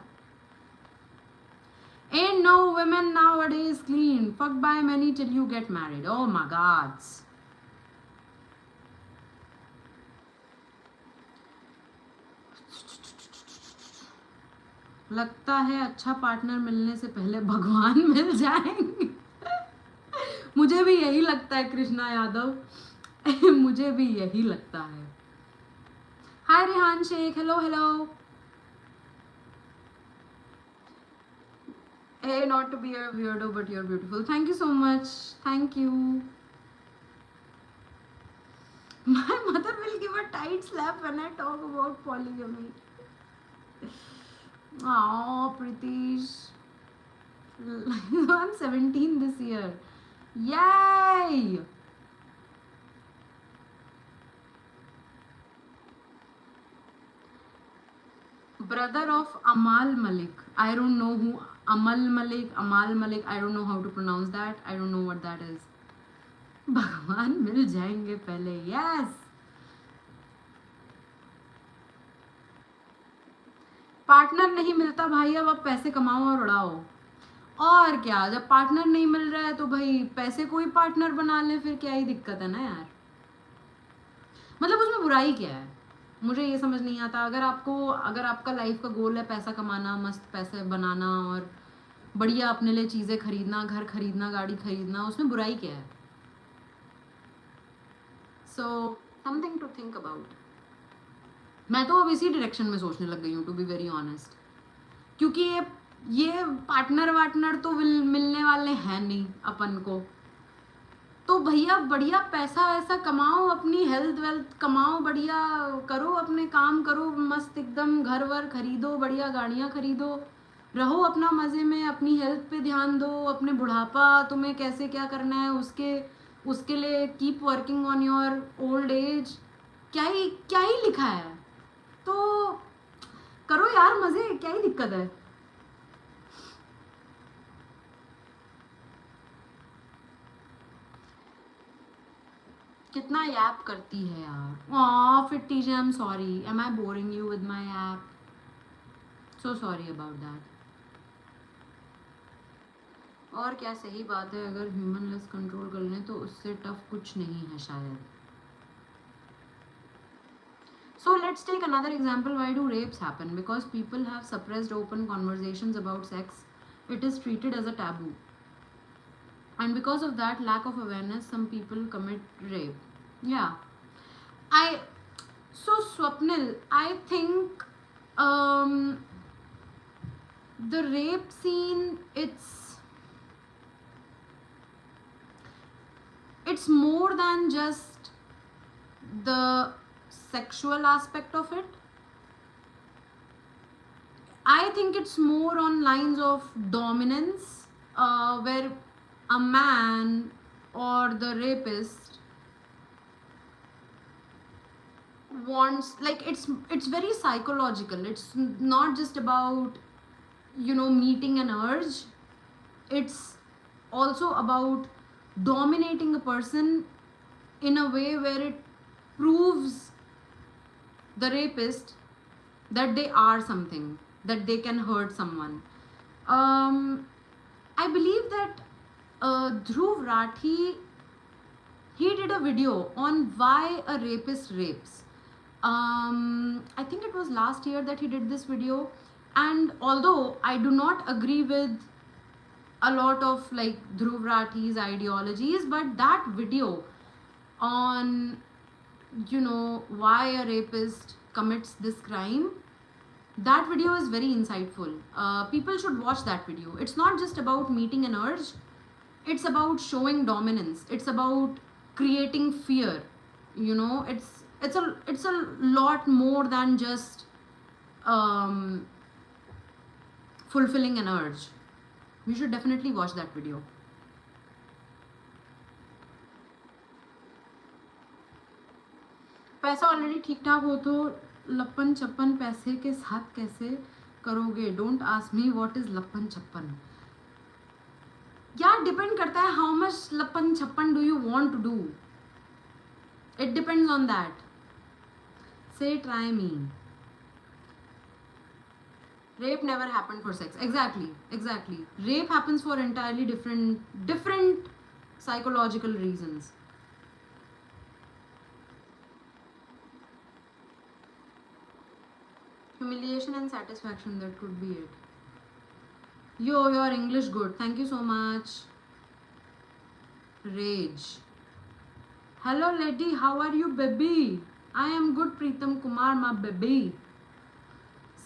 S1: Ain't no women nowadays clean. Fuck by many till you get married. Oh my gods. लगता है अच्छा partner मिलने से पहले भगवान मिल जाएंगे। मुझे भी यही लगता है कृष्णा यादव। मुझे भी यही लगता है। Hi Rehan Shaikh, hello hello. Hey, not to be a weirdo, but you're beautiful. Thank you so much. Thank you. My mother will give a tight slap when I talk about polygamy. Oh, Pritish. I'm 17 this year. Yay! Brother of Amal Malik. I don't know who Amal Malik, Amal Malik. I don't know how to pronounce that. I don't know what that is. भगवान मिल जाएंगे पहले. Yes. Partner नहीं मिलता भाई, अब आप पैसे कमाओ और उड़ाओ। और क्या, जब पार्टनर नहीं मिल रहा है तो भाई पैसे कोई पार्टनर बना ले, फिर क्या ही दिक्कत है ना यार। मतलब उसमें बुराई क्या है, मुझे ये समझ नहीं आता। अगर आपका लाइफ का गोल है पैसा कमाना, मस्त पैसे बनाना और बढ़िया अपने लिए चीज़ें खरीदना, घर खरीदना, गाड़ी खरीदना, उसमें बुराई क्या है? So something to think about. मैं तो अब इसी डायरेक्शन में सोचने लग गई हूँ, टू बी वेरी ऑनेस्ट। क्योंकि ये पार्टनर वार्टनर तो मिलने वाले हैं नहीं अपन को, तो भैया बढ़िया पैसा वैसा कमाओ, अपनी हेल्थ वेल्थ कमाओ, बढ़िया करो, अपने काम करो, मस्त एकदम घर वर खरीदो, बढ़िया गाड़ियाँ खरीदो, रहो अपना मज़े में, अपनी हेल्थ पे ध्यान दो, अपने बुढ़ापा तुम्हें कैसे क्या करना है उसके लिए keep working on your old age, क्या ही लिखा है, तो करो यार मज़े, क्या ही दिक्कत है। कितना ऐप करती है यार। फिर TJ I am sorry, am I boring you with my app, so sorry about that. और क्या सही बात है, अगर ह्यूमन लेस कंट्रोल कर लें तो उससे टफ कुछ नहीं है शायद। So let's take another example. Why do rapes happen? Because people have suppressed open conversations about sex. It is treated as a taboo. And because of that lack of awareness, some people commit rape. Yeah. So Swapnil, I think the rape scene, it's more than just the sexual aspect of it. I think it's more on lines of dominance, where a man or the rapist wants, like, it's very psychological. It's not just about, meeting an urge. It's also about dominating a person in a way where it proves the rapist that they are something, that they can hurt someone. I believe that Dhruv Rathi, he did a video on why a rapist rapes. I think it was last year that he did this video, and although I do not agree with a lot of like Dhruv Rathi's ideologies, but that video on why a rapist commits this crime, that video is very insightful. People should watch that video. It's not just about meeting an urge, it's about showing dominance, it's about creating fear. It's a lot more than just fulfilling an urge. You should definitely watch that video. पैसा already ठीक ठाक हो तो लप्पन छप्पन पैसे के साथ कैसे करोगे? Don't ask me what is लप्पन छप्पन। यार डिपेंड करता है हाउ मच लप्पन छप्पन do you want to do, it depends on that. Say try me. Rape never happened for sex. Exactly. Rape happens for entirely different psychological reasons. Humiliation and satisfaction, that could be it. Yo, your English good. Thank you so much. Rage. Hello lady, how are you baby? I am good, Preetam Kumar, my baby.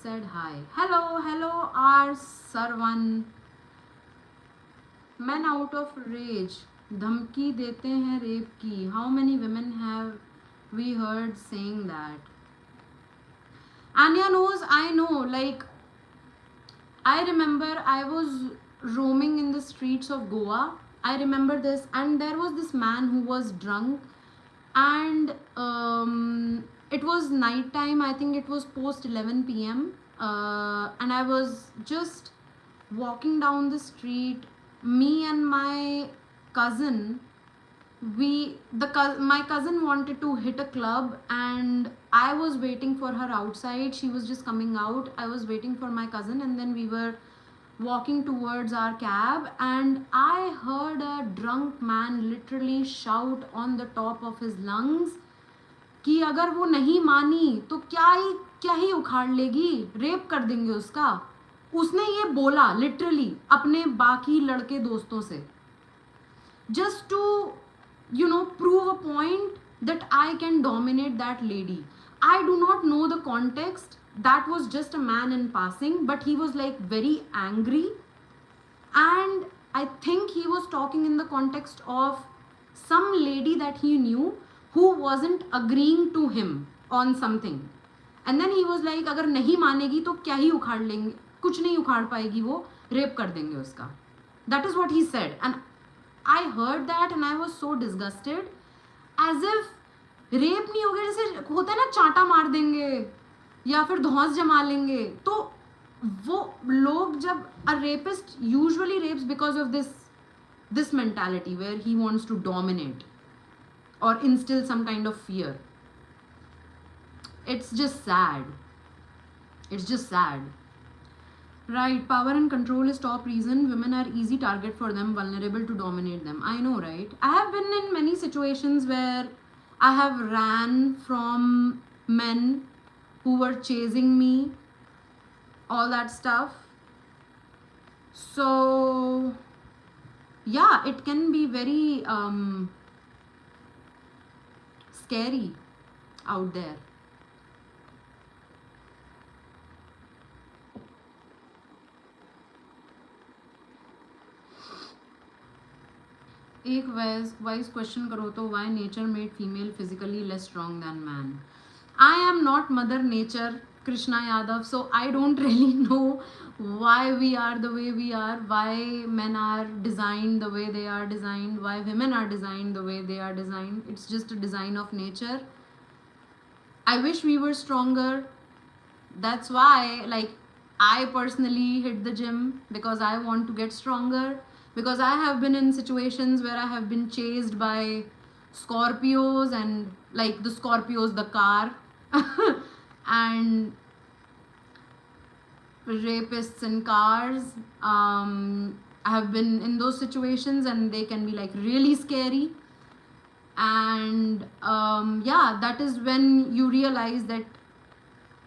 S1: Said hi. Hello R Sarvan. Men out of rage धमकी देते हैं rape की. How many women have we heard saying that? Anya knows, I know. Like, I remember I was roaming in the streets of Goa. I remember this, and there was this man who was drunk, and it was night time. I think it was post 11 p.m. And I was just walking down the street. Me and my cousin, my cousin wanted to hit a club, and I was waiting for her outside. She was just coming out. I was waiting for my cousin, and then we were walking towards our cab, and I heard a drunk man literally shout on the top of his lungs कि अगर वो नहीं मानी तो क्या ही उखाड़ लेगी, rape कर देंगे उसका. उसने ये बोला लिटरली अपने बाकी लड़के दोस्तों से, just to prove a point that I can dominate that lady. I do not know the context. that was just a man in passing, but he was like very angry. And I think he was talking in the context of some lady that he knew who wasn't agreeing to him on something. And then he was like, अगर नहीं मानेगी तो क्या ही उखाड़ लेंगे, कुछ नहीं उखाड़ पाएगी वो, रेप कर देंगे उसका. That is what he said. And I heard that and I was so disgusted, as if rape नहीं हो गया, जैसे होता है ना चांटा मार देंगे या फिर धौंस जमा लेंगे. तो वो लोग जब a rapist usually rapes because of this mentality where he wants to dominate or instill some kind of fear. It's just sad. It's just sad. Right, power and control is top reason women are easy target for them, vulnerable to dominate them. I know, right? I have been in many situations where I have ran from men who were chasing me, all that stuff. So yeah, it can be very scary out there. एक wise question करो तो why nature made female physically less strong than man. I am not mother nature, Krishna Yadav, so I don't really know why we are the way we are, why men are designed the way they are designed, why women are designed the way they are designed. It's just a design of nature. I wish we were stronger. That's why, like, I personally hit the gym because I want to get stronger, because I have been in situations where I have been chased by Scorpios, and like the Scorpios, the car, and rapists in cars. I have been in those situations and they can be like really scary. And yeah, that is when you realize that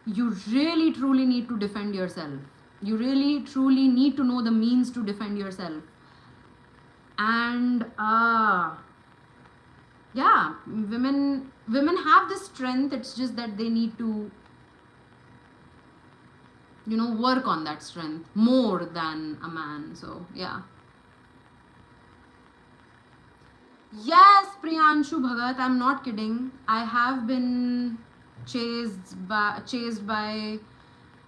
S1: you really truly need to defend yourself. You really truly need to know the means to defend yourself. And yeah, women have this strength. It's just that they need to, you know, work on that strength more than a man. So yeah. Yes, Priyanshu Bhagat, I'm not kidding. I have been chased by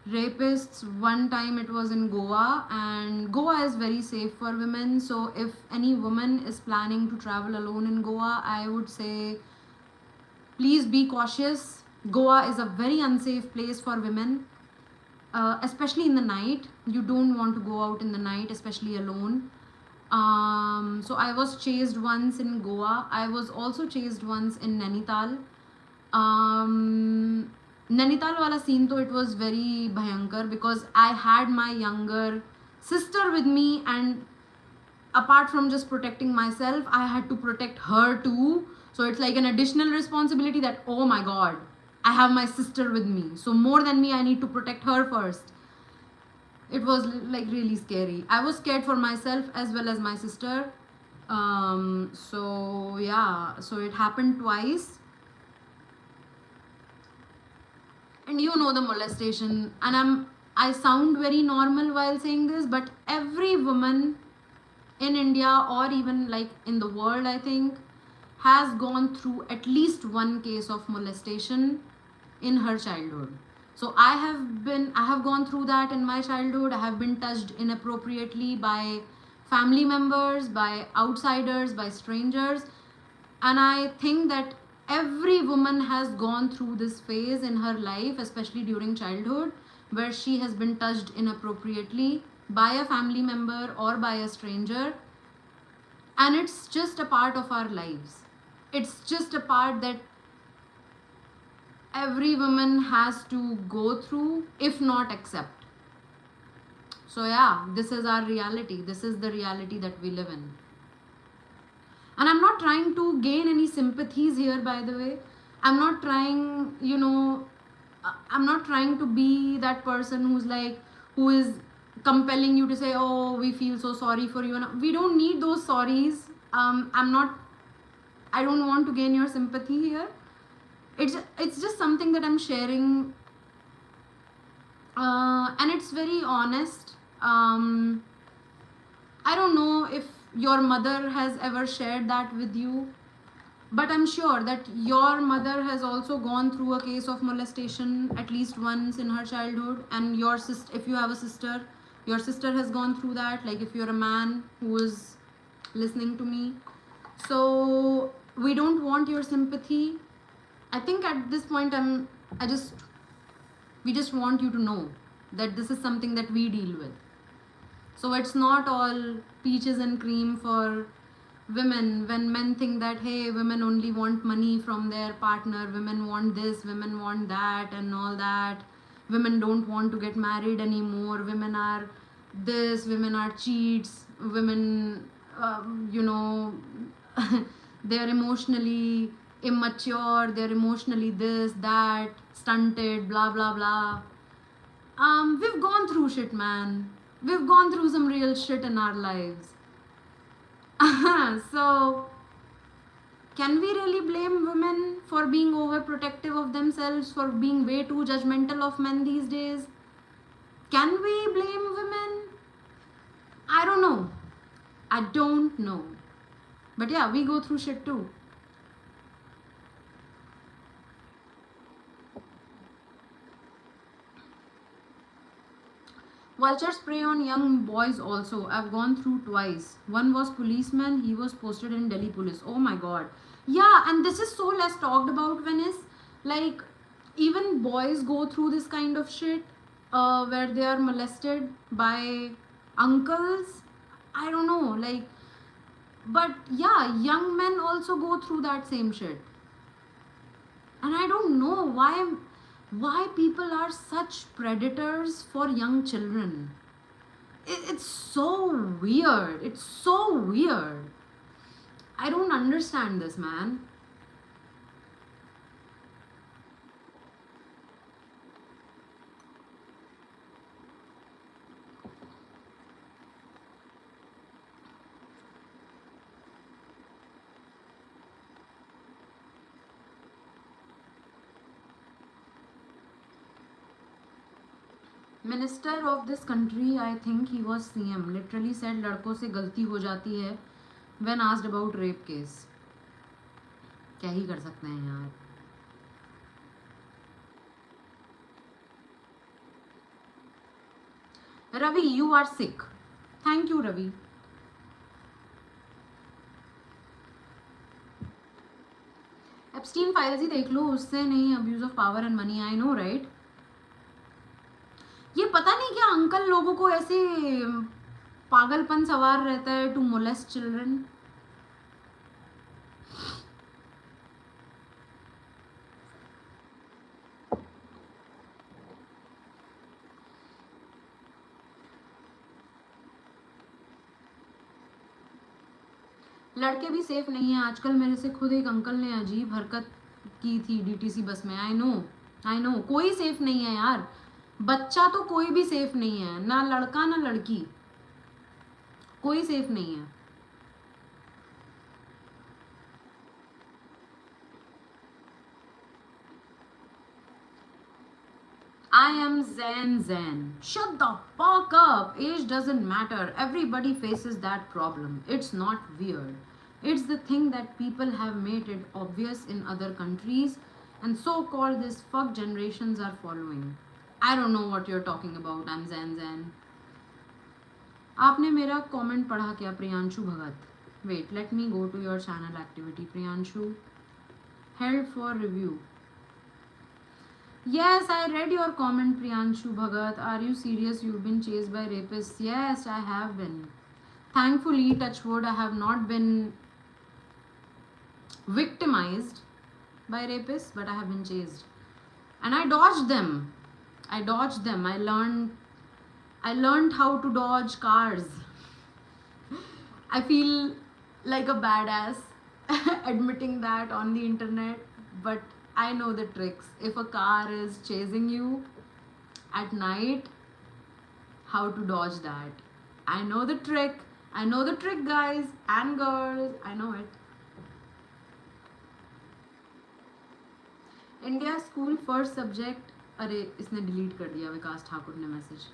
S1: rapists. One time it was in Goa, and Goa is very safe for women. So if any woman is planning to travel alone in Goa, I would say please be cautious. Goa is a very unsafe place for women, especially in the night. You don't want to go out in the night, especially alone. So I was chased once in Goa. I was also chased once in Nainital. Nainital wala scene, though, it was very bhayankar because I had my younger sister with me, and apart from just protecting myself, I had to protect her too. So it's like an additional responsibility that, oh my god, I have my sister with me, so more than me, I need to protect her first. It was like really scary. I was scared for myself as well as my sister. So yeah, so it happened twice. And you know the molestation, and I sound very normal while saying this, but every woman in India or even like in the world, I think, has gone through at least one case of molestation in her childhood. So I have gone through that in my childhood. I have been touched inappropriately by family members, by outsiders, by strangers. And I think that every woman has gone through this phase in her life, especially during childhood, where she has been touched inappropriately by a family member or by a stranger. And it's just a part of our lives. It's just a part that every woman has to go through, if not accept. So yeah, this is our reality. This is the reality that we live in. And I'm not trying to gain any sympathies here, by the way. I'm not trying, you know, I'm not trying to be that person who is compelling you to say, oh, we feel so sorry for you. And we don't need those sorries. I don't want to gain your sympathy here. It's just something that I'm sharing And it's very honest. I don't know if your mother has ever shared that with you, but I'm sure that your mother has also gone through a case of molestation at least once in her childhood, and your sister, if you have a sister, your sister has gone through that. Like if you're a man who is listening to me, so we don't want your sympathy. I think at this point I just we just want you to know that this is something that we deal with. So it's not all peaches and cream for women. When men think that, hey, women only want money from their partner, women want this, women want that, and all that, women don't want to get married anymore, women are this, women are cheats, women, you know, they're emotionally immature, they're emotionally this, that, stunted, blah, blah, blah. We've gone through shit, man. We've gone through some real shit in our lives. So, can we really blame women for being overprotective of themselves, for being way too judgmental of men these days? Can we blame women? I don't know. I don't know. But yeah, we go through shit too. Vultures prey on young boys also. I've gone through twice. One was policeman, he was posted in Delhi police. Oh my god. Yeah, and this is so less talked about, Venice. Like, even boys go through this kind of shit where they are molested by uncles. I don't know, like, but yeah, young men also go through that same shit. And I don't know why people are such predators for young children. It's so weird. It's so weird. I don't understand this, man. Minister of this country, I think he was CM, literally said लड़कों से गलती हो जाती है when asked about rape case. क्या ही कर सकते हैं यार. Ravi, you are sick. Thank you, Ravi. Epstein files ही देख लो, उससे नहीं abuse of power and money. I know, right? ये पता नहीं क्या अंकल लोगों को ऐसे पागलपन सवार रहता है टू मोलेस्ट चिल्ड्रन. लड़के भी सेफ नहीं है आजकल. मेरे से खुद एक अंकल ने अजीब हरकत की थी डीटीसी बस में. आई नो कोई सेफ नहीं है यार. बच्चा तो कोई भी सेफ नहीं है, ना लड़का ना लड़की, कोई सेफ नहीं है. I am Zen. Shut the fuck up. Age doesn't matter. Everybody faces that problem. It's not weird. It's the thing that people have made it obvious in other countries, and so-called this fuck generations are following. I don't know what you're talking about. I'm Zen. आपने मेरा comment पढ़ा क्या, प्रियांशु भगत? Wait, let me go to your channel activity. Priyanshu held for review. Yes, I read your comment, Priyanshu Bhagat. Are you serious? You've been chased by rapists? Yes, I have been. Thankfully, touch wood, I have not been victimized by rapists, but I have been chased. And I dodged them. I learned how to dodge cars. I feel like a badass admitting that on the internet, but I know the tricks. If a car is chasing you at night, how to dodge that. I know the trick. I know the trick, guys and girls. I know it. India school first subject अरे इसने delete कर दिया विकास ठाकुर ने message.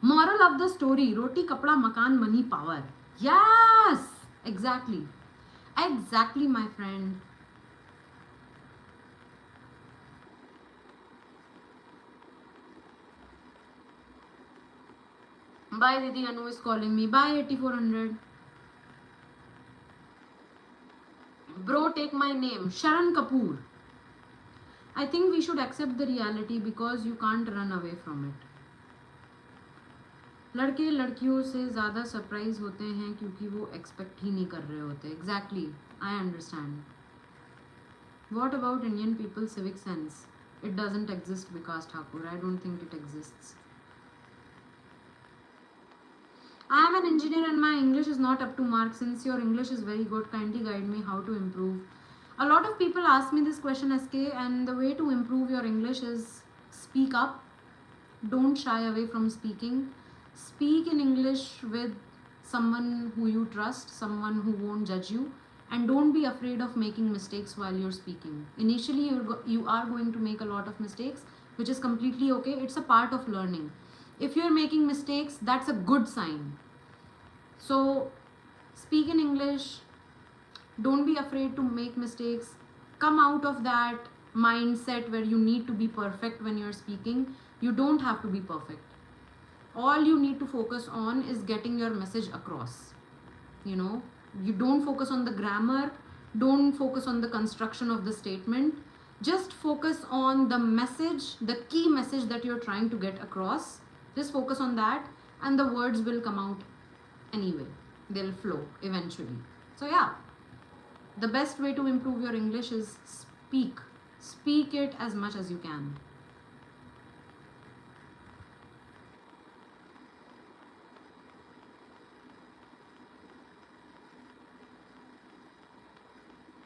S1: Moral of the story: roti kapda makan money power. Yes, exactly, exactly, my friend. Bye, Didi. Anu is calling me. Bye, 8400. Bro, take my name, Sharan Kapoor. I think we should accept the reality because you can't run away from it. लड़के लड़कियों से ज़्यादा surprise होते हैं क्योंकि वो expect ही नहीं कर रहे होते. Exactly, I understand. What about Indian people civic sense? It doesn't exist Vikas Thakur. I don't think it exists. I am an engineer and my English is not up to mark. Since your English is very good, kindly guide me how to improve. A lot of people ask me this question, SK, and the way to improve your English is speak up. Don't shy away from speaking. Speak in English with someone who you trust, someone who won't judge you, and don't be afraid of making mistakes while you're speaking. Initially, you are going to make a lot of mistakes, which is completely okay. It's a part of learning. If you're making mistakes, that's a good sign. So speak in English. Don't be afraid to make mistakes. Come out of that mindset where you need to be perfect when you're speaking. You don't have to be perfect. All you need to focus on is getting your message across. You know, you don't focus on the grammar, don't focus on the construction of the statement. Just focus on the message, the key message that you're trying to get across. Just focus on that and the words will come out anyway. They'll flow eventually. So yeah, the best way to improve your English is speak. Speak it as much as you can.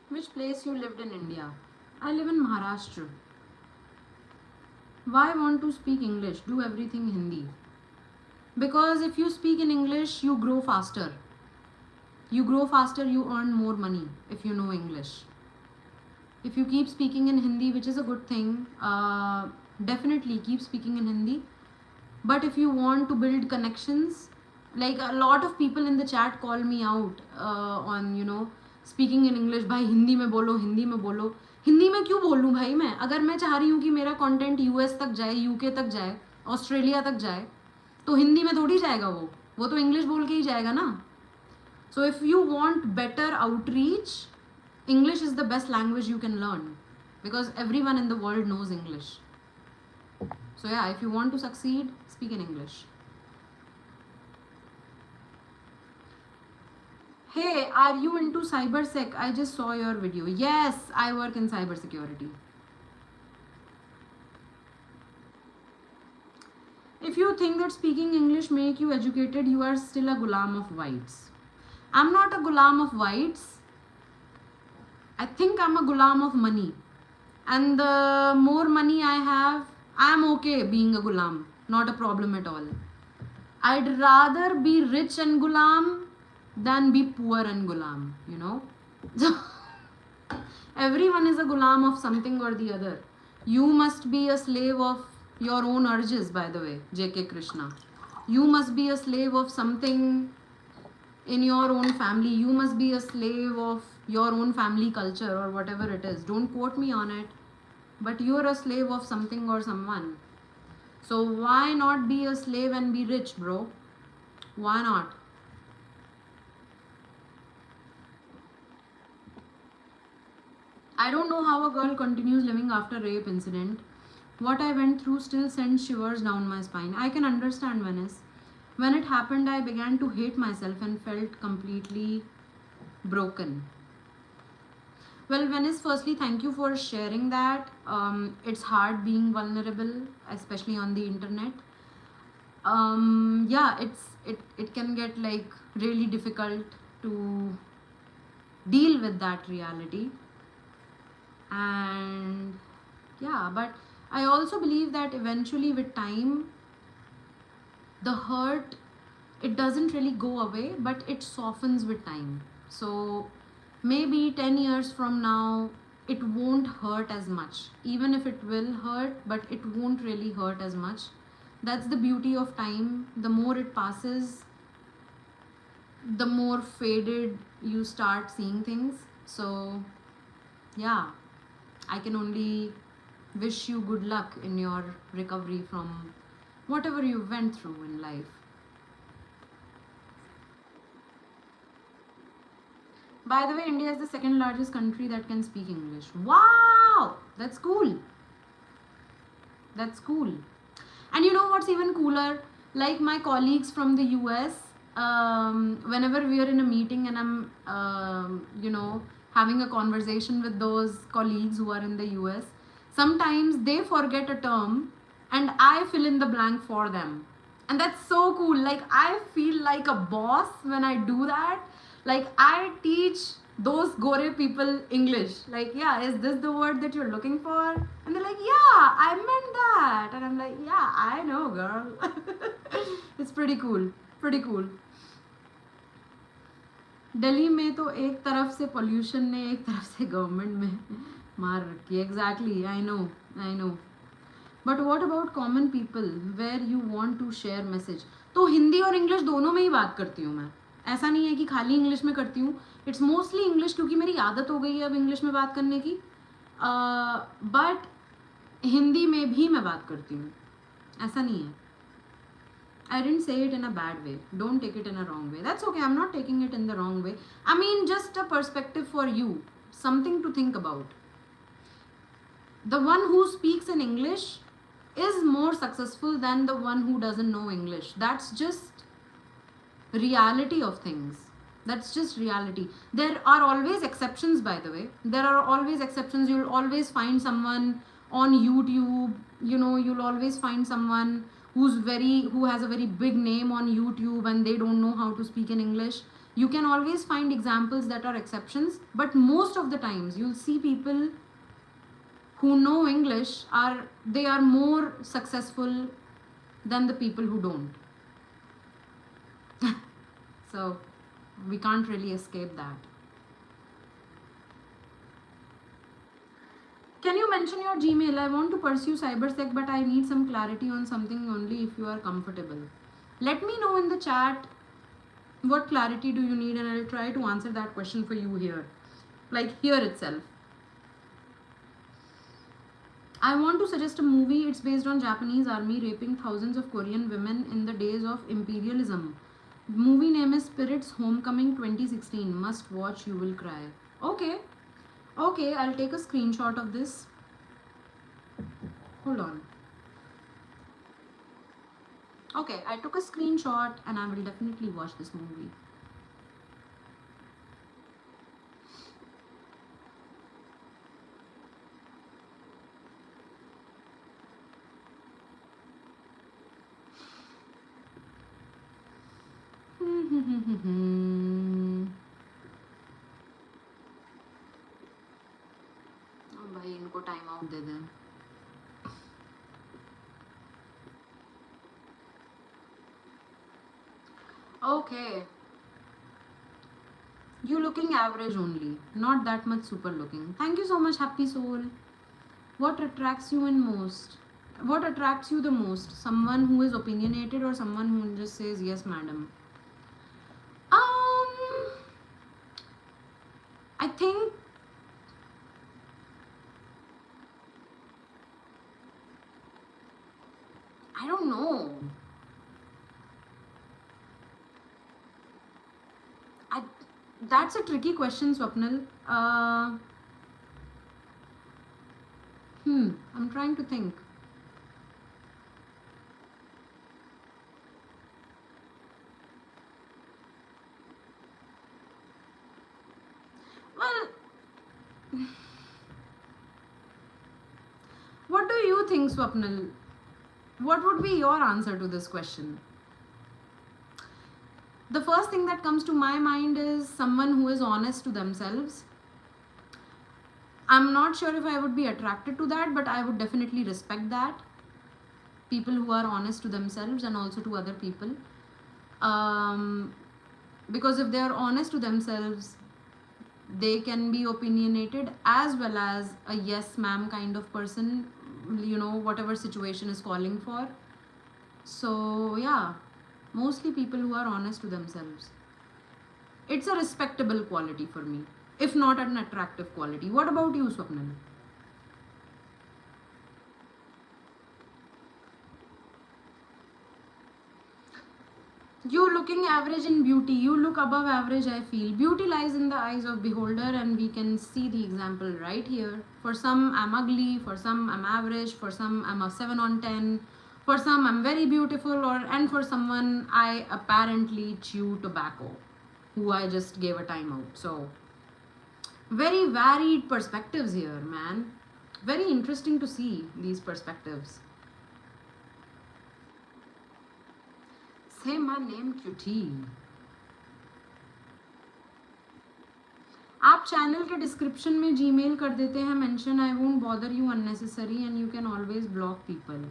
S1: Which place you lived in India? I live in Maharashtra. Why want to speak English? Do everything Hindi. Because if you speak in English, you grow faster. You grow faster, you earn more money if you know English. If you keep speaking in Hindi, which is a good thing, definitely keep speaking in Hindi. But if you want to build connections, like a lot of people in the chat call me out on, you know, speaking in English. भाई हिंदी में बोलो, हिंदी में बोलो. हिंदी में क्यों बोलूँ भाई मैं? अगर मैं चाह रही हूँ कि मेरा कंटेंट यूएस तक जाए, यूके तक जाए, ऑस्ट्रेलिया तक जाए, तो हिंदी में थोड़ी जाएगा वो तो इंग्लिश बोल के ही जाएगा ना. So if you want better outreach, English is the best language you can learn because everyone in the world knows English. So yeah, if you want to succeed, speak in English. Hey, are you into cybersec? I just saw your video. Yes, I work in cybersecurity. If you think that speaking English make you educated, you are still a gulam of whites. I'm not a gulam of whites. I think I'm a gulam of money. And the more money I have, I'm okay being a gulam. Not a problem at all. I'd rather be rich and gulam than be poor and gulam, you know. Everyone is a gulam of something or the other. You must be a slave of your own urges, by the way, JK Krishna. You must be a slave of something in your own family. You must be a slave of your own family culture or whatever it is. Don't quote me on it, but you're a slave of something or someone. So why not be a slave and be rich, bro? Why not? I don't know how a girl continues living after rape incident. What I went through still sends shivers down my spine. I can understand, Venice. When it happened, I began to hate myself and felt completely broken. Well, Venice, firstly, thank you for sharing that. It's hard being vulnerable, especially on the internet. Yeah, it can get like really difficult to deal with that reality. And yeah, but I also believe that eventually with time, the hurt, it doesn't really go away, but it softens with time. So maybe 10 years from now, it won't hurt as much. Even if it will hurt, but it won't really hurt as much. That's the beauty of time. The more it passes, the more faded you start seeing things. So yeah, I can only wish you good luck in your recovery from whatever you went through in life. By the way, India is the second largest country that can speak English. Wow, that's cool. That's cool. And you know what's even cooler? Like my colleagues from the US, whenever we are in a meeting and I'm, having a conversation with those colleagues who are in the US, sometimes they forget a term and I fill in the blank for them. And that's so cool. Like, I feel like a boss when I do that. Like, I teach those gore people English. Like, yeah, is this the word that you're looking for? And they're like, yeah, I meant that. And I'm like, yeah, I know, girl. It's pretty cool. Pretty cool. Delhi में तो एक तरफ से pollution ने एक तरफ से government में मार रखी है. Exactly, I know. But what about common people where you want to share message? तो हिंदी और इंग्लिश दोनों में ही बात करती हूँ मैं. ऐसा नहीं है कि खाली इंग्लिश में करती हूँ. इट्स मोस्टली इंग्लिश, क्योंकि मेरी आदत हो गई है अब इंग्लिश में बात करने की. बट हिंदी में भी मैं बात करती हूँ, ऐसा नहीं है. I didn't say it in a bad way. Don't take it in a wrong way. That's okay. I'm not taking it in the wrong way. I mean, just a perspective for you. Something to think about. The one who speaks in English is more successful than the one who doesn't know English. That's just reality of things. That's just reality. There are always exceptions, by the way. There are always exceptions. You'll always find someone on YouTube. You'll always find someone who has a very big name on YouTube and they don't know how to speak in English. You can always find examples that are exceptions, but most of the times you'll see people who know English they are more successful than the people who don't. So we can't really escape that. Can you mention your Gmail? I want to pursue cybersec, but I need some clarity on something only if you are comfortable. Let me know in the chat what clarity do you need and I'll try to answer that question for you here. Like here itself. I want to suggest a movie. It's based on Japanese army raping thousands of Korean women in the days of imperialism. Movie name is Spirits Homecoming 2016. Must watch, you will cry. Okay, I'll take a screenshot of this. Hold on. Okay, I took a screenshot and I will definitely watch this movie. भाई इनको time out दे दें. Okay, you looking average only, not that much super looking. Thank you so much, happy soul. What attracts you the most? Someone who is opinionated or someone who just says yes madam? I think I don't know. That's a tricky question, Swapnil. I'm trying to think. Well, what do you think, Swapnil? What would be your answer to this question? The first thing that comes to my mind is someone who is honest to themselves. I'm not sure if I would be attracted to that, but I would definitely respect that. People who are honest to themselves and also to other people. Because if they are honest to themselves, they can be opinionated as well as a yes ma'am kind of person, whatever situation is calling for. So yeah, mostly people who are honest to themselves. It's a respectable quality for me, if not an attractive quality. What about you, Swapnil? You looking average in beauty, you look above average, I feel. Beauty lies in the eyes of beholder, and we can see the example right here. For some, I'm ugly, for some, I'm average, for some, I'm a 7 on 10, for some, I'm very beautiful, and for someone, I apparently chew tobacco, who I just gave a timeout. So, very varied perspectives here, man. Very interesting to see these perspectives. Say my name, cutie. आप channel के description में Gmail कर देते हैं mention, I won't bother you unnecessary and you can always block people.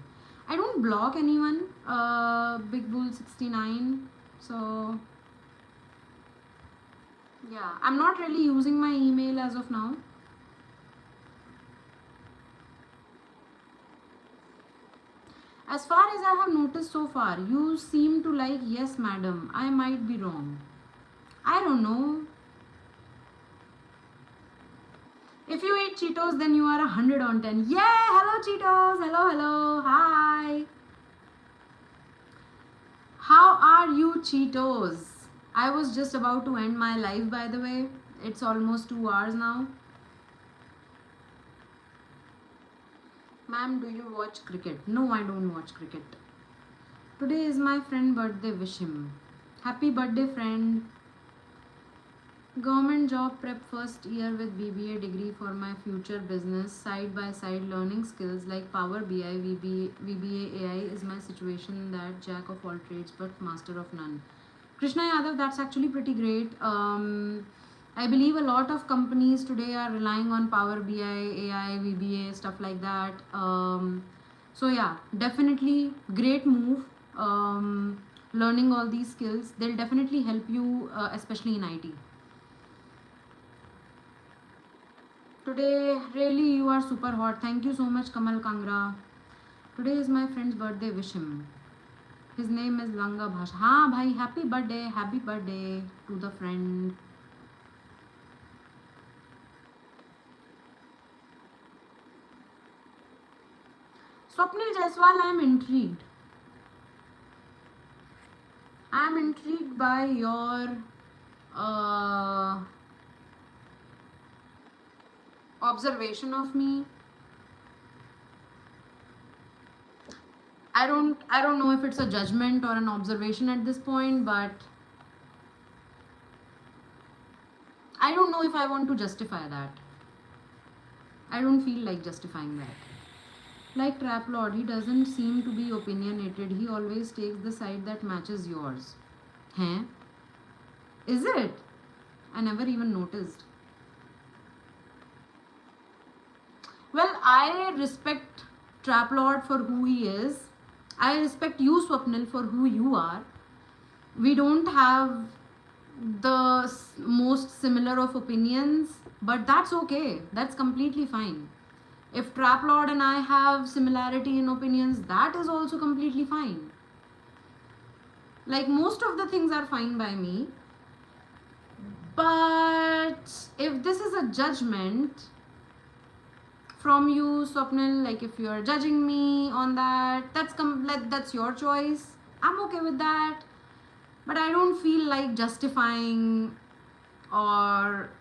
S1: I don't block anyone, big bull 69. So yeah, I'm not really using my email as of now. As far as I have noticed so far, you seem to like yes madam. I might be wrong. I don't know. If you eat Cheetos, then you are 100 on 10. Yeah, hello Cheetos. Hello, hello. Hi. How are you, Cheetos? I was just about to end my live, by the way. It's almost 2 hours now. Ma'am, do you watch cricket? No, I don't watch cricket. Today is my friend's birthday. Wish him. Happy birthday, friend. Government job prep first year with BBA degree for my future business. Side by side learning skills like Power BI, VBA, AI is my situation. That jack of all trades but master of none. Krishna Yadav, that's actually pretty great. I believe a lot of companies today are relying on Power BI, AI, VBA, stuff like that. So yeah, definitely great move. Learning all these skills, they'll definitely help you, especially in IT. Today, really, you are super hot. Thank you so much, Kamal Kangra. Today is my friend's birthday. Wish him. His name is Langa Bhash. हाँ भाई, happy birthday to the friend. Swapnil Jaiswal, I am intrigued. I am intrigued by your observation of me. I don't know if it's a judgment or an observation at this point, but I don't know if I want to justify that. I don't feel like justifying that. Like Trap Lord, he doesn't seem to be opinionated. He always takes the side that matches yours. Huh? Is it? I never even noticed. Well, I respect Trap Lord for who he is. I respect you, Swapnil, for who you are. We don't have the most similar of opinions, but that's okay. That's completely fine. If Trap Lord and I have similarity in opinions, that is also completely fine. Like, most of the things are fine by me. But if this is a judgment from you, Swapnil, like if you are judging me on that, that's your choice. I'm okay with that. But I don't feel like justifying or,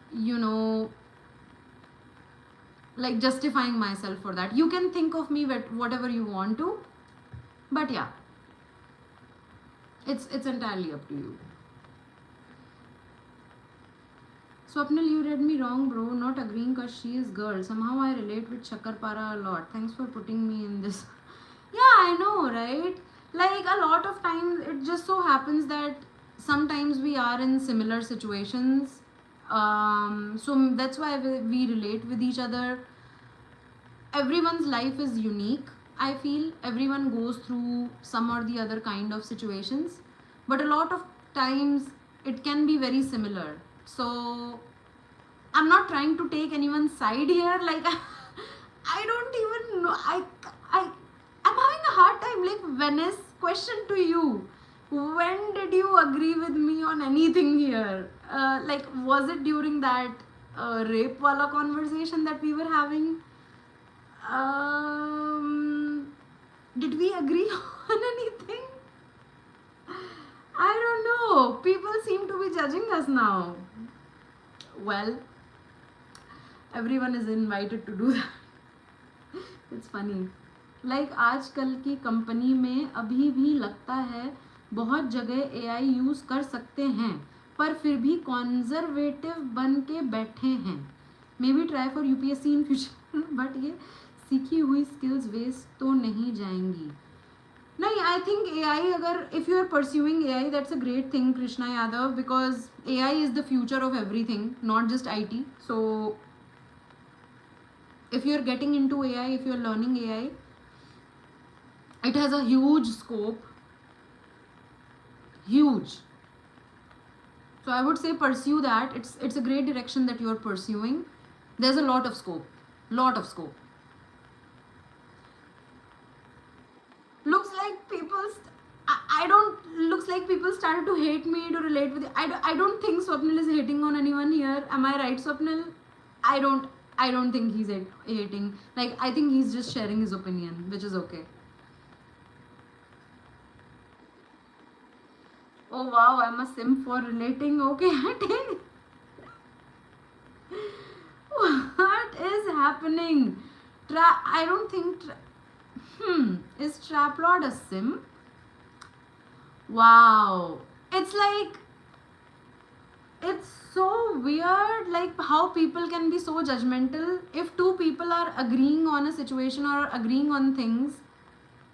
S1: like justifying myself for that. You can think of me whatever you want to, but yeah, it's entirely up to you. Swapnil, you read me wrong, bro. Not agreeing because she is girl. Somehow I relate with Shakarpara a lot. Thanks for putting me in this. Yeah, I know, right? Like, a lot of times it just so happens that sometimes we are in similar situations. So that's why we relate with each other. Everyone's life is unique. I feel everyone goes through some or the other kind of situations, but a lot of times it can be very similar. So I'm not trying to take anyone's side here. Like, I don't even know. I'm having a hard time. Like, Venice, question to you. When did you agree with me on anything here? Like, was it during that rape wala conversation that we were having? Did we agree on anything? I don't know. People seem to be judging us now. Well, everyone is invited to do that. It's funny. Like आजकल की company में अभी भी लगता है बहुत जगह AI use कर सकते हैं, पर फिर भी कॉन्जर्वेटिव बन के बैठे हैं. Maybe try for UPSC in future, but ये सीखी हुई स्किल्स वेस्ट तो नहीं जाएंगी. नहीं, आई थिंक AI, अगर if you are pursuing AI, that's a great thing Krishna Yadav, because AI is the future of everything, not just IT. So if you're getting into AI, if you're learning AI, it has a huge scope, huge. So I would say pursue that. It's a great direction that you're pursuing. There's a lot of scope. Looks like looks like people started to hate me to relate with it. I don't think Swapnil is hating on anyone here. Am I right, Swapnil? I don't think he's hating. Like, I think he's just sharing his opinion, which is okay. Oh wow, I'm a simp for relating. Okay, what is happening? I don't think. Is Trap Lord a simp? Wow, it's like, it's so weird, like how people can be so judgmental. If two people are agreeing on a situation or agreeing on things,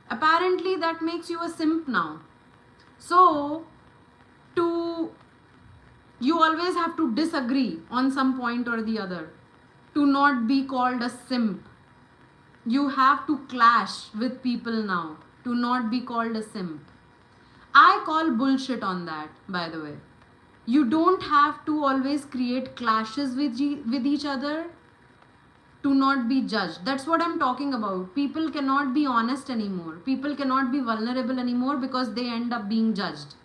S1: apparently that makes you a simp now. So you always have to disagree on some point or the other to not be called a simp. You have to clash with people now to not be called a simp. I call bullshit on that, by the way. You don't have to always create clashes with each other to not be judged. That's what I'm talking about. People cannot be honest anymore. People cannot be vulnerable anymore because they end up being judged,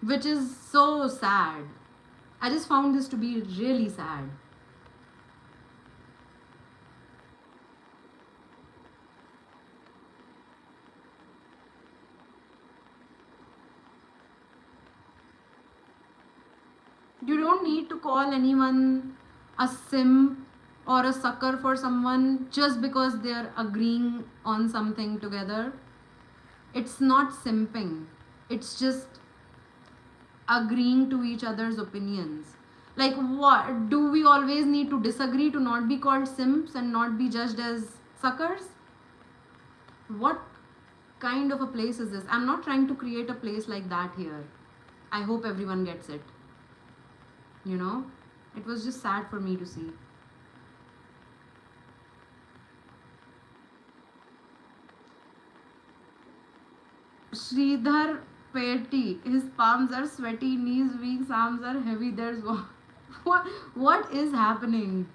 S1: which is so sad. I just found this to be really sad. You don't need to call anyone a simp or a sucker for someone just because they're agreeing on something together. It's not simping. It's just agreeing to each other's opinions. Like, what? Do we always need to disagree to not be called simps and not be judged as suckers? What kind of a place is this? I'm not trying to create a place like that here. I hope everyone gets it. You know, it was just sad for me to see. Sridhar Petty, his palms are sweaty, knees weak, arms are heavy. There's what is happening?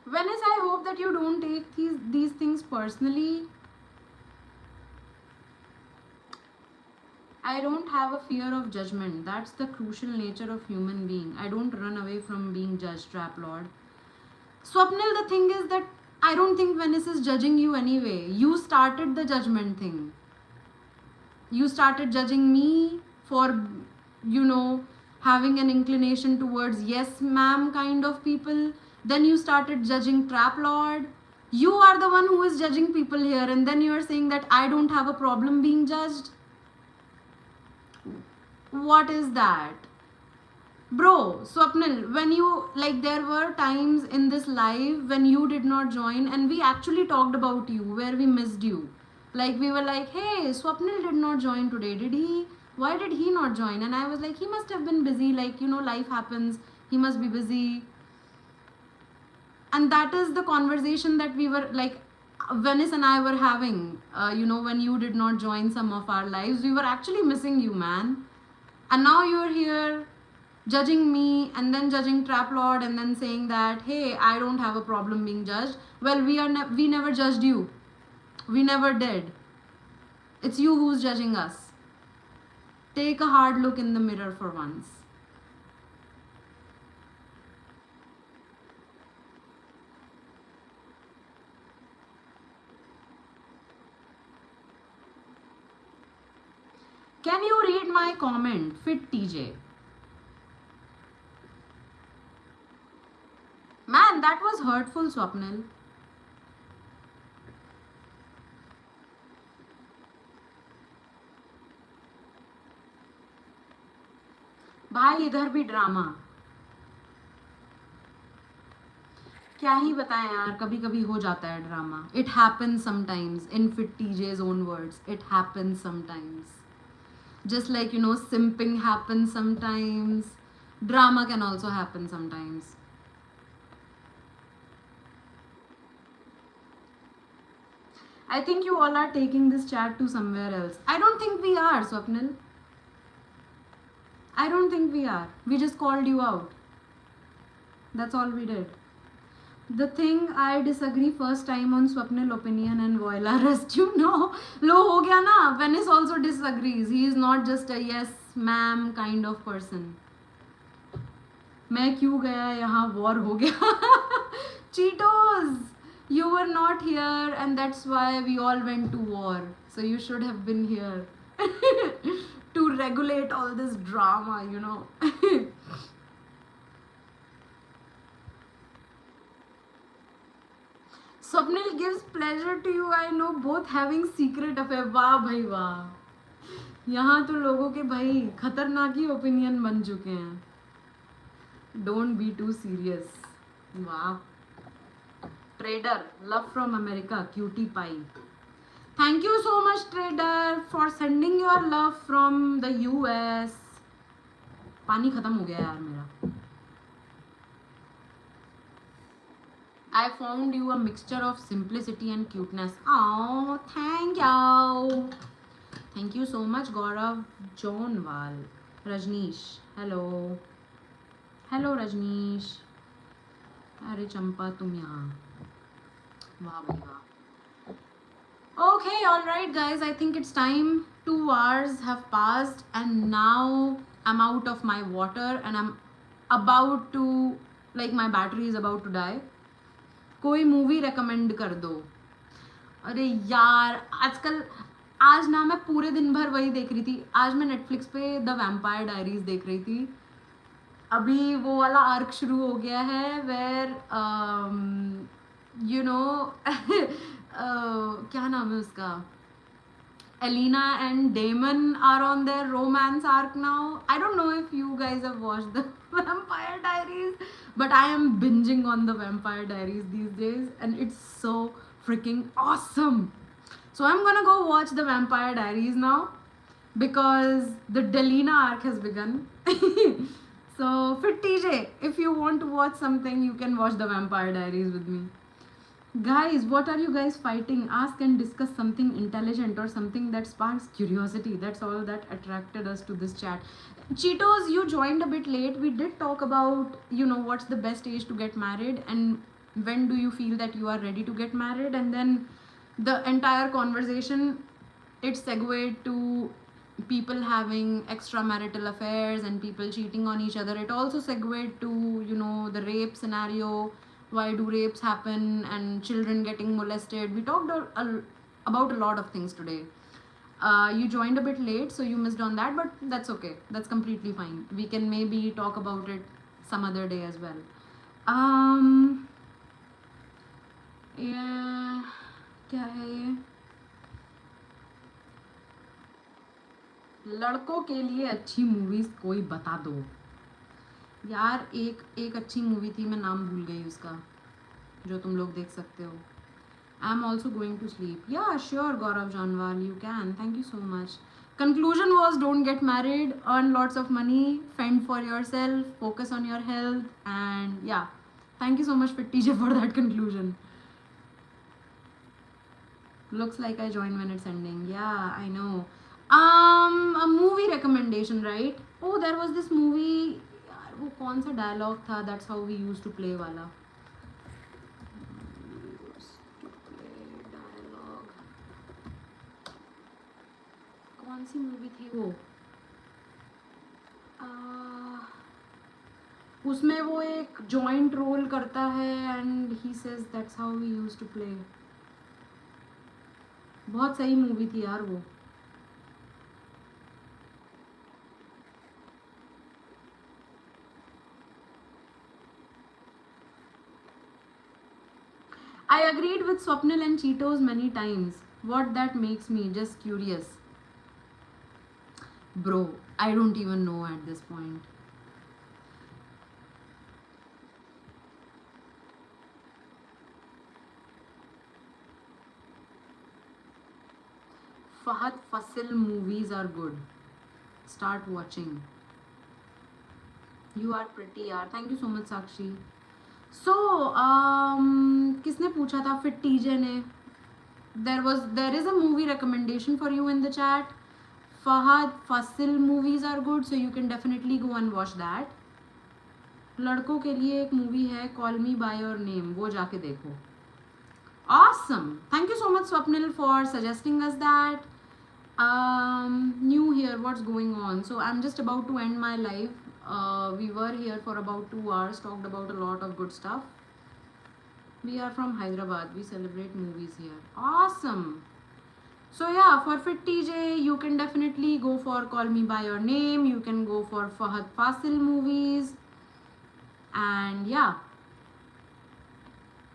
S1: Venice, I hope that you don't take these things personally. I don't have a fear of judgment. That's the crucial nature of human being. I don't run away from being judged, Trap Lord. Swapnil, the thing is that I don't think Venice is judging you anyway. You started the judgment thing. You started judging me for, having an inclination towards yes ma'am kind of people. Then you started judging Trap Lord. You are the one who is judging people here, and then you are saying that I don't have a problem being judged. What is that? Bro, Swapnil, when you, there were times in this live when you did not join and we actually talked about you, where we missed you. Like we were like, hey, Swapnil did not join today. Why did he not join? And I was like, he must have been busy. Like, life happens. He must be busy. And that is the conversation that we were like, Venice and I were having, when you did not join some of our lives. We were actually missing you, man. And now you're here judging me and then judging Trap Lord and then saying that, hey, I don't have a problem being judged. Well, we never judged you. We never did. It's you who's judging us. Take a hard look in the mirror for once. Can you read my comment? Fit TJ. Man, that was hurtful, Swapnil. भाई इधर भी drama. क्या ही बताएं यार, कभी कभी हो जाता है drama. It happens sometimes. In Fit TJ's own words, it happens sometimes. Just like, simping happens sometimes. Drama can also happen sometimes. I think you all are taking this chat to somewhere else. I don't think we are, Swapnil. I don't think we are. We just called you out. That's all we did. The thing I disagree first time on Swapnil opinion and Voila rest, low ho gaya na. Venice also disagrees. He is not just a yes ma'am kind of person. मैं क्यों गया यहाँ, war हो गया. Cheetos, you were not here and that's why we all went to war. So you should have been here to regulate all this drama, Swapnil gives pleasure to you. I know, both having secret affair. वाह भाई वाह. यहाँ तो लोगों के भाई खतरनाक ही opinion बन चुके हैं. Don't be too serious. Wow. Trader, love from America, cutie pie. Thank you so much, Trader, for sending your love from the US. पानी खत्म हो गया यार मेरा. I found you a mixture of simplicity and cuteness. Oh, thank you. Thank you so much, Gaurav Jonwal. Rajneesh, hello. Hello, Rajneesh. अरे चंपा तुम यहाँ. वाह भाई वाह. Okay, alright guys, I think it's time. 2 hours have passed and now I'm out of my water and I'm about to, like my battery is about to die. कोई movie recommend कर दो. अरे यार आजकल, आज ना मैं पूरे दिन भर वही देख रही थी. आज मैं नेटफ्लिक्स पे द वैम्पायर डायरीज देख रही थी. अभी वो वाला आर्क शुरू हो गया है वेर क्या नाम है उसका, Elena and Damon are on their romance arc now. I don't know if you guys have watched the Vampire Diaries, but I am binging on the Vampire Diaries these days and it's so freaking awesome. So I'm gonna go watch the Vampire Diaries now because the Delina arc has begun. So Fit TJ, if you want to watch something, you can watch the Vampire Diaries with me. Guys, what are you guys fighting? Ask and discuss something intelligent or something that sparks curiosity. That's all that attracted us to this chat. Cheetos, you joined a bit late. We did talk about, what's the best age to get married and when do you feel that you are ready to get married, and then the entire conversation, it segued to people having extramarital affairs and people cheating on each other. It also segued to, the rape scenario. Why do rapes happen and children getting molested? We talked about a lot of things today. You joined a bit late, so you missed on that, but that's okay. That's completely fine. We can maybe talk about it some other day as well. Yeah, क्या है ये? लड़कों के लिए अच्छी movies कोई बता दो यार. एक अच्छी मूवी थी, मैं नाम भूल गई उसका, जो तुम लोग देख सकते हो. I'm also going to sleep. Yeah, sure, Gaurav Janwal, you can. Thank you so much. Conclusion was don't get married, earn lots of money, fend for yourself, focus on your health, and yeah. Thank you so much, Fit TJ, for that conclusion. Looks like I joined when it's ending. Yeah, I know. A movie recommendation, right? Oh, there was this movie. यार, वो कौन सा dialogue था? That's how we used to play वाला. Used to play dialogue. कौन सी movie थी वो? उसमें वो एक joint role करता है and he says that's how we used to play. बहुत सही movie थी यार वो. I agreed with Swapnil and Cheetos many times. What that makes me just curious. Bro, I don't even know at this point. Fahad Fasil movies are good. Start watching. You are pretty यार. Thank you so much Sakshi. So किसने पूछा था? Fit TJ ने. There is a movie recommendation for you in the chat. Fahad Fasil movies are good, so you can definitely go and watch that. लड़कों के लिए एक movie है Call Me by Your Name, वो जाके देखो. Awesome. Thank you so much Swapnil for suggesting us that. New here, what's going on? So I'm just about to end my live. We were here for about 2 hours, talked about a lot of good stuff. We are from Hyderabad. We celebrate movies here. Awesome. So yeah, for Fit TJ, you can definitely go for Call Me by Your Name. You can go for Fahad Fasil movies. And yeah,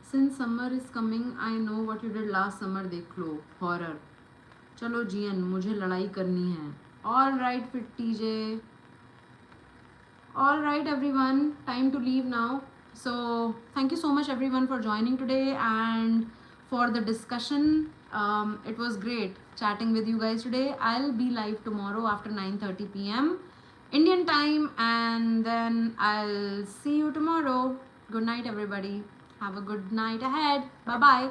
S1: since summer is coming, I know what you did last summer. देख लो horror. चलो जियन, मुझे लड़ाई करनी है. All right, Fit TJ. All right, everyone. Time to leave now. So thank you so much, everyone, for joining today and for the discussion. It was great chatting with you guys today. I'll be live tomorrow after 9:30 p.m. Indian time, and then I'll see you tomorrow. Good night, everybody. Have a good night ahead. Bye bye.